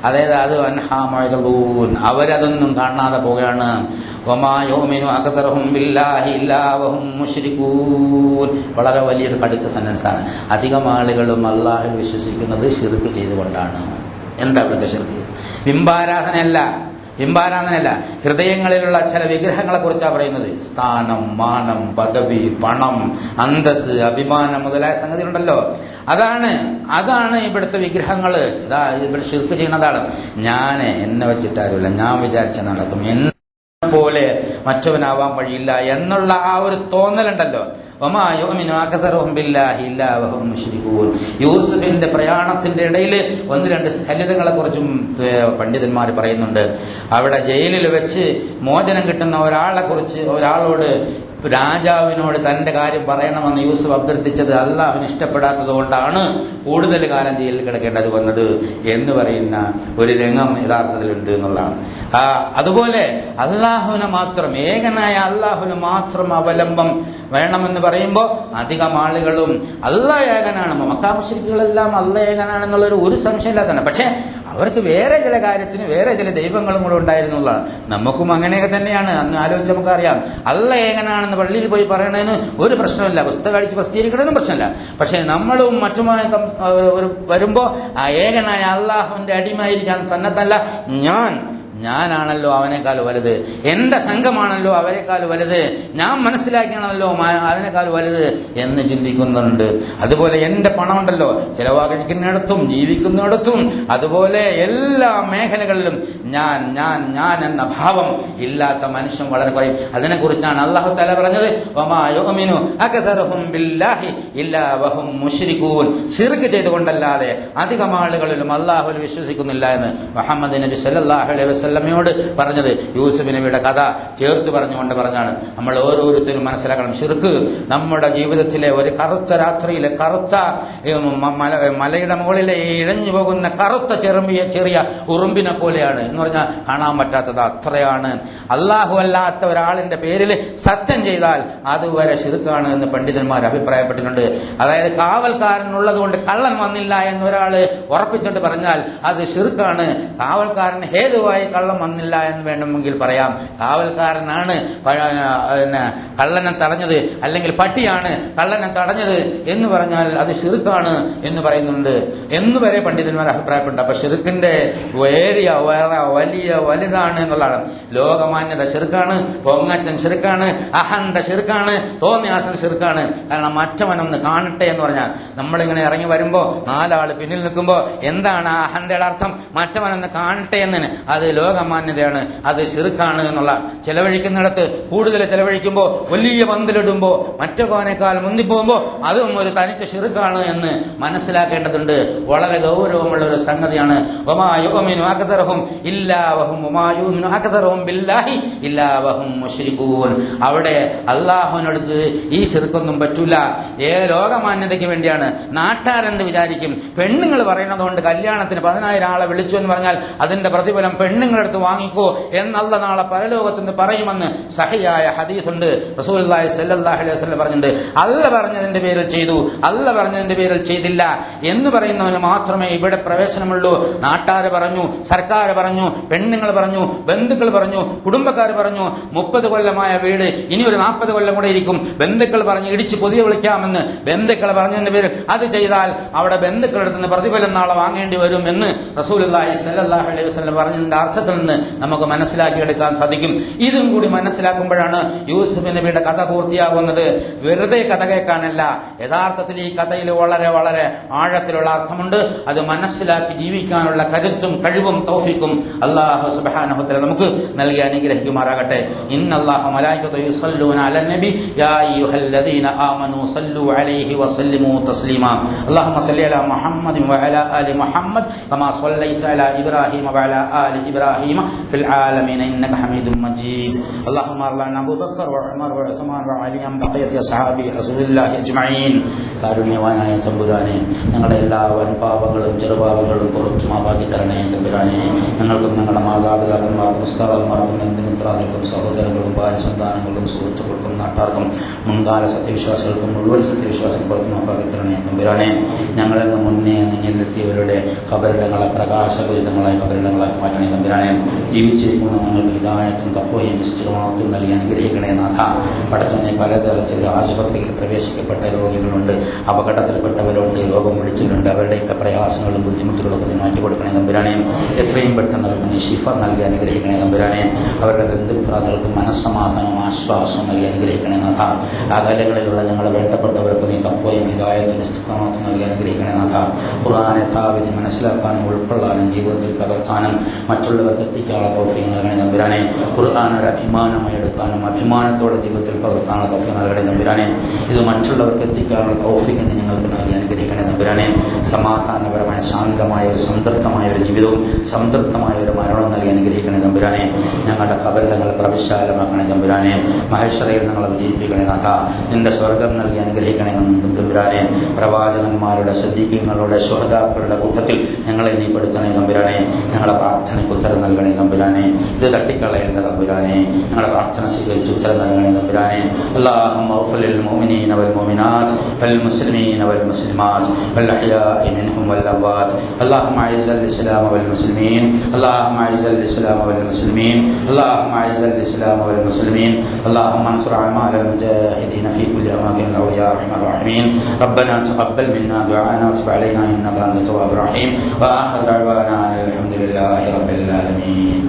അതായത് അത് അൻഹാമഴലൂൻ, അവരതൊന്നും കാണാതെ പോവുകയാണ്. വളരെ വലിയൊരു കടുത്ത സെന്റൻസാണ്. അധികം ആളുകളും അള്ളാഹുവിൽ വിശ്വസിക്കുന്നത് ശിർക്ക് ചെയ്തുകൊണ്ടാണ്. എന്താ ഇവിടുത്തെ ശിർക്ക്? ബിംബാരാധനയല്ല, ഹൃദയങ്ങളിലുള്ള ചില വിഗ്രഹങ്ങളെ കുറിച്ചാണ് പറയുന്നത്. സ്ഥാനം, മാനം, പദവി, പണം, അന്തസ്, അഭിമാനം മുതലായ സംഗതികളുണ്ടല്ലോ. അതാണ് ഇവിടുത്തെ വിഗ്രഹങ്ങള്. ഇതാ ഇവിടെ ശിർക്ക് ചെയ്യുന്നതാണ്. എന്നെ വെച്ചിട്ടാരുമില്ല, ഞാൻ വിചാരിച്ച നടക്കും, എന്നെ പോലെ മറ്റവനാവാൻ വഴിയില്ല എന്നുള്ള ആ ഒരു തോന്നലുണ്ടല്ലോ. യൂസുഫിന്റെ പ്രയാണത്തിന്റെ ഇടയിൽ 1-2 സ്ഖലിതങ്ങളെ കുറിച്ചും പണ്ഡിതന്മാർ പറയുന്നുണ്ട്. അവിടെ ജയിലിൽ വെച്ച് മോചനം കിട്ടുന്ന ഒരാളോട് രാജാവിനോട് തന്റെ കാര്യം പറയണമെന്ന് യൂസുഫ് അഭ്യർത്ഥിച്ചത് അള്ളാഹുവിന് ഇഷ്ടപ്പെടാത്തത് കൊണ്ടാണ് കൂടുതൽ കാലം ജയിലിൽ കിടക്കേണ്ടത് വന്നത് എന്ന് പറയുന്ന ഒരു രംഗം യഥാർത്ഥത്തിലുണ്ട് എന്നുള്ളതാണ്. അതുപോലെ അള്ളാഹുവിനെ മാത്രം, ഏകനായ അള്ളാഹുവിന് മാത്രം അവലംബം വേണമെന്ന് പറയുമ്പോൾ അധികം ആളുകളും അള്ളാഹ് ഏകനാണ്, മക്കാ മുശ്രിക്കുകളെല്ലാം അള്ളാഹ് ഏകനാണെന്നുള്ളൊരു ഒരു സംശയമില്ലാത്തതാണ്. പക്ഷെ അവർക്ക് വേറെ ചില കാര്യത്തിന് വേറെ ചില ദൈവങ്ങളും കൂടെ ഉണ്ടായിരുന്നുള്ളതാണ്. നമുക്കും അങ്ങനെയൊക്കെ തന്നെയാണ്. അന്ന് ആലോചിച്ച് നമുക്കറിയാം, അള്ളാഹ് ഏകനാണെന്ന് പള്ളിയിൽ പോയി പറയണതിന് ഒരു പ്രശ്നമില്ല, പുസ്തകം അടിച്ച് പ്രസിദ്ധീകരിക്കണമെന്നും പ്രശ്നമില്ല. പക്ഷെ നമ്മളും മറ്റുമായി വരുമ്പോ ആ ഏകനായ അള്ളാഹുവിന്റെ അടിമയായിരിക്കാൻ തന്നെത്തല്ല, ഞാനാണല്ലോ അവനേക്കാൾ വലുത്, എന്റെ സംഘമാണല്ലോ അവരെക്കാൾ വലുത്, ഞാൻ മനസ്സിലാക്കിയാണല്ലോ അതിനേക്കാൾ വലുത് എന്ന് ചിന്തിക്കുന്നുണ്ട്. അതുപോലെ എന്റെ പണമുണ്ടല്ലോ, ചെലവാക്കിക്കുന്നിടത്തും ജീവിക്കുന്നിടത്തും അതുപോലെ എല്ലാ മേഖലകളിലും ഞാൻ എന്ന ഭാവം ഇല്ലാത്ത മനുഷ്യൻ വളരെ കുറയും. അതിനെക്കുറിച്ചാണ് അല്ലാഹു തആല പറഞ്ഞത്, വമാ യുഅ്മിനു അക്സറുഹും ബില്ലാഹി ഇല്ലാ വഹും മുശ്രികൂൻ, ശിർക്ക് ചെയ്തുകൊണ്ടല്ലാതെ അധികം ആളുകളിലും അല്ലാഹുവിൽ വിശ്വസിക്കുന്നില്ല എന്ന് മുഹമ്മദ് നബി സല്ലല്ലാഹു അലൈഹി വസല്ലമയോട് പറഞ്ഞത് യൂസുഫ് നബിയുടെ കഥ ചേർത്ത് പറഞ്ഞുകൊണ്ട് പറഞ്ഞാണ്. നമ്മൾ ഓരോരുത്തരും മനസ്സിലാക്കണം, ശിർക്ക് നമ്മുടെ ജീവിതത്തിലെ ഒരു കറുത്ത രാത്രിയിലെ കറുത്ത മലയുടെ മുകളിലെ ഇഴഞ്ഞു പോകുന്ന കറുത്ത ചെറിയ ഉറുമ്പിനെ പോലെയാണ് എന്ന് പറഞ്ഞാൽ കാണാൻ പറ്റാത്തത് അത്രയാണ്. അള്ളാഹു അല്ലാത്ത ഒരാളിന്റെ പേരിൽ സത്യം ചെയ്താൽ അതുവരെ ശിർക്കാണ് എന്ന് പണ്ഡിതന്മാർ അഭിപ്രായപ്പെട്ടിട്ടുണ്ട്. അതായത് കാവൽക്കാരനുള്ളത് കൊണ്ട് കള്ളൻ വന്നില്ല എന്നൊരാള് ഉറപ്പിച്ചിട്ട് പറഞ്ഞാൽ അത് ശിർക്കാണ്. കാവൽക്കാരൻ ഹേതുവായി കള്ളം വന്നില്ല എന്ന് വേണമെങ്കിൽ പറയാം. കാവൽക്കാരനാണ് കള്ളനെ തടഞ്ഞത്, അല്ലെങ്കിൽ പട്ടിയാണ് കള്ളനെ തടഞ്ഞത് എന്ന് പറഞ്ഞാൽ അത് ശിർക്കാണ് എന്ന് പറയുന്നുണ്ട് എന്ന് വരെ പണ്ഡിതന്മാർ അഭിപ്രായപ്പെടുന്നുണ്ട്. അപ്പൊ ശിർക്കിന്റെ ഏരിയ വലുതാണ് എന്നുള്ളതാണ്. ലോകമാന്യത ശിർക്കാണ്, പൊങ്ങച്ചൻ ശിർക്കാണ്, അഹന്ത ശിർക്കാണ്, തോന്നിയാസം ശിർക്കാണ്. കാരണം മറ്റവനൊന്ന് കാണട്ടെ എന്ന് പറഞ്ഞാൽ നമ്മളിങ്ങനെ ഇറങ്ങി വരുമ്പോ നാലാള് പിന്നിൽ നിൽക്കുമ്പോ എന്താണ് ആ അഹന്തയുടെ അർത്ഥം? മറ്റവനൊന്ന് കാണട്ടെ എന്നതിന് അത് ലോകമാന്യതയാണ്, അത് ശിർക്കാണ് എന്നുള്ള. ചെലവഴിക്കുന്നിടത്ത് കൂടുതൽ ചെലവഴിക്കുമ്പോ വലിയ പന്തിലിടുമ്പോ മറ്റവനേക്കാൾ മുന്തിപ്പോകുമ്പോ അതും ഒരു തനിച്ച ശിർക്കാണ് എന്ന് മനസ്സിലാക്കേണ്ടതുണ്ട്. വളരെ ഗൗരവമുള്ള ഒരു സംഗതിയാണ്. അവിടെ അള്ളാഹുവിനടുത്ത് ഈ ശിർക്കൊന്നും പറ്റൂല. ലോകമാന്യതയ്ക്ക് വേണ്ടിയാണ്. നാട്ടാരെന്ത് വിചാരിക്കും? പെണ്ണുങ്ങൾ പറയുന്നതുകൊണ്ട് കല്യാണത്തിന് 10,000 ആളെ വിളിച്ചു എന്ന് പറഞ്ഞാൽ അതിന്റെ പ്രതിഫലം പെണ്ണുങ്ങളെടുത്ത് വാങ്ങിക്കോ എന്നല്ല നാളെ പരലോകത്തിന് പറയുമെന്ന് സഹിയായ ഹദീസുണ്ട്. റസൂലുള്ളാഹി സ്വല്ലല്ലാഹു അലൈഹി വസല്ലം പറഞ്ഞിട്ടുണ്ട്, അല്ല പറഞ്ഞതിന്റെ പേരിൽ ചെയ്തു, അല്ല പറഞ്ഞതിന്റെ പേരിൽ ചെയ്തില്ല എന്ന് പറയുന്നവന് മാത്രമേ ഇവിടെ പ്രവേശനമുള്ളൂ. നാട്ടാര് പറഞ്ഞു, സർക്കാർ പറഞ്ഞു, പെണ്ണുങ്ങൾ പറഞ്ഞു, ബന്ധുക്കൾ പറഞ്ഞു, കുടുംബക്കാർ പറഞ്ഞു, 30 കൊല്ലമായ വീട് ഇനി ഒരു 40 കൊല്ലം കൂടെ ഇരിക്കും, ബന്ധുക്കൾ പറഞ്ഞ് ഇടിച്ച് പുതിയ വിളിക്കാമെന്ന് ബന്ധുക്കൾ പറഞ്ഞതിന്റെ പേരിൽ അത് ചെയ്താൽ അവിടെ ബന്ധുക്കളുടെ നിന്ന് പ്രതിഫലം നാളെ വാങ്ങേണ്ടി വരും എന്ന് റസൂലുള്ളാഹി സ്വല്ലല്ലാഹു അലൈഹി വസല്ലം പറഞ്ഞതിന്റെ അർത്ഥത്തിൽ നിന്ന് നമുക്ക് മനസ്സിലാക്കിയെടുക്കാൻ സാധിക്കും. ഇതും കൂടി മനസ്സിലാക്കുമ്പോഴാണ് യൂസുഫ് നബിയുടെ കഥ പൂർത്തിയാകുന്നത്. വെറുതെ കഥ കേൾക്കാനല്ല, യഥാർത്ഥത്തിൽ ഈ കഥയിൽ വളരെ വളരെ ആഴത്തിലുള്ള അർത്ഥമുണ്ട്. അത് മനസ്സിലാക്കി ജീവിക്കാനുള്ള കരുത്തും കഴിവും തൗഫീഖും അല്ലാഹു സുബ്ഹാനഹു വ തആല നമുക്ക് നൽകി അനുഗ്രഹിക്കുമാറാകട്ടെ. ഇന്നല്ലാഹ മലായികതു യുസല്ലൂന അലൻ നബി യാ അയ്യുഹല്ലദീന ആമനൂ സല്ലു അലൈഹി വസല്ലിമൂ തസ്ലീമാ. അല്ലാഹുമ്മ സല്ലി അലാ മുഹമ്മദിൻ വഅലാ ആലി മുഹമ്മദ് കമാ സല്ലൈത അലാ ഇബ്രാഹീമ വഅലാ ആലി ഇബ്രാഹീമ ഫിൽ ആലമീന ഇന്നക ഹമീദും മജീദ്. അല്ലാഹുമ്മ അർളന അബൂബക്കർ വഉമർ വഉസ്മാൻ വഅലിയം ബഖിയത്തി അസ്ഹാബി റസൂലുള്ളാഹി അജ്മഈൻ. കാരുണ്യവാനായ തമ്പുരാനെ, ഞങ്ങളുടെ എല്ലാ വൻപാപങ്ങളും ചെറുപാപങ്ങളും പുറത്തു മാപ്പാക്കി തരണേ തമ്പുരാനെ. ഞങ്ങൾക്കും ഞങ്ങളുടെ മാതാപിതാക്കന്മാർക്കും ഉസ്താദന്മാർക്കും ബന്ധുമിത്രാദികൾക്കും സഹോദരങ്ങൾക്കും ഭാര്യസന്താനങ്ങൾക്കും സുഹൃത്തുക്കൾക്കും നാട്ടാർക്കും മുൻകാല സത്യവിശ്വാസികൾക്കും മുഴുവൻ സത്യവിശ്വാസികൾക്കും പുറത്തു മാപ്പാക്കി തരണേ തമ്പുരാനെ. ഞങ്ങളെന്ന് മുന്നേ നിന്നിലെത്തിയവരുടെ ഖബറിടങ്ങളെ പ്രകാശപൂരിതങ്ങളായ ഖബറിടങ്ങളാക്കി മാറ്റണേ തമ്പുരാനെ. ജീവിച്ചിരിക്കുന്ന ഞങ്ങൾക്ക് ഹിദായത്തും തഖ്വയും ഇസ്തിഖാമത്തും നൽകി അനുഗ്രഹിക്കണേ നാഥ. പടച്ചവനെ, പലതരത്തിൽ ആശുപത്രിയിൽ പ്രവേശിക്കപ്പെട്ട രോഗികളുണ്ട്, അപകടത്തിൽപ്പെട്ടവരുണ്ട്, രോഗം വിളിച്ചവരുണ്ട്. അവരുടെയൊക്കെ പ്രയാസങ്ങളും ബുദ്ധിമുട്ടുകളൊക്കെ നീ മാറ്റിക്കൊടുക്കണേ തമ്പുരാനെ. എത്രയും പെട്ടെന്ന് അവർക്ക് നീ ശിഫ നൽകി അനുഗ്രഹിക്കണേ തമ്പുരാനെ. അവരുടെ ബന്ധുമിത്രാദികൾക്ക് മനസ്സമാധാനവും ആശ്വാസവും നൽകി അനുഗ്രഹിക്കണേ നാഥ. അകലങ്ങളിലുള്ള ഞങ്ങളുടെ വേണ്ടപ്പെട്ടവർക്ക് നീ തഖ്വയും ഹിദായത്തും ഇസ്തിഖാമത്തും നൽകി അനുഗ്രഹിക്കണേ നാഥ. ഖുർആൻ യഥാവിധി മനസ്സിലാക്കാനും ഉൾക്കൊള്ളാനും ജീവിതത്തിൽ പകർത്താനും മറ്റുള്ളവർക്ക് എത്തിക്കാനുള്ള തൗഫീഖ് നൽകണേ തമ്പുരാനെ. ഖുർആൻ ഒരു അഭിമാനമായി എടുക്കാനും അഭിമാനത്തോടെ ജീവിതത്തിൽ പകർത്താനുള്ള തൗഫീഖ് നൽകണേ തമ്പുരാനെ. ഇത് മറ്റുള്ളവർക്ക് എത്തിക്കാനുള്ള തൗഫീഖ് എന്ന് ഞങ്ങൾക്ക് നൽകി അനുഗ്രഹിക്കണേ തമ്പുരാനെ. സമാധാനപരമായ ശാന്തമായ ഒരു സംതൃപ്തമായ ഒരു ജീവിതവും സംതൃപ്തമായ ഒരു മരണവും നൽകി അനുഗ്രഹിക്കണേ തമ്പുരാനെ. ഞങ്ങളുടെ ഖബറിടങ്ങൾ പ്രവിശാലമാക്കണേ തമ്പുരാനെ. മഹേശ്വരയിൽ ഞങ്ങളെ വിജയിപ്പിക്കണേ നാഥ. നിന്റെ സ്വർഗം നൽകി അനുഗ്രഹിക്കണേ തമ്പുരാനെ. പ്രവാചകന്മാരുടെ സദ്ദീഖീങ്ങളുടെ ശുഹദാക്കളുടെ കൂട്ടത്തിൽ ഞങ്ങളെ നീ പെടുത്തണേ തമ്പുരാനെ. ഞങ്ങളുടെ പ്രാർത്ഥനയ്ക്ക് ഉത്തരം നൽകണേ തമ്പുരാനെ. ഇത് തട്ടിക്കളയേണ്ട തമ്പുരാനെ. ഞങ്ങളുടെ പ്രാർത്ഥന സ്വീകരിച്ച് ഉത്തരം നൽകണേ തമ്പുരാനെ. اللهم اغفر للمؤمنين والمؤمنات والمسلمين والمسلمات والأحياء منهم والأموات. اللهم أعز الإسلام والمسلمين. اللهم أعز الإسلام والمسلمين. اللهم أعز الإسلام والمسلمين. اللهم انصر أعمال المجاهدين في كل أماكن يا أرحم الراحمين. ربنا تقبل منا دعاءنا وتب علينا إنك أنت التواب الرحيم. وآخر دعوانا الحمد لله رب العالمين.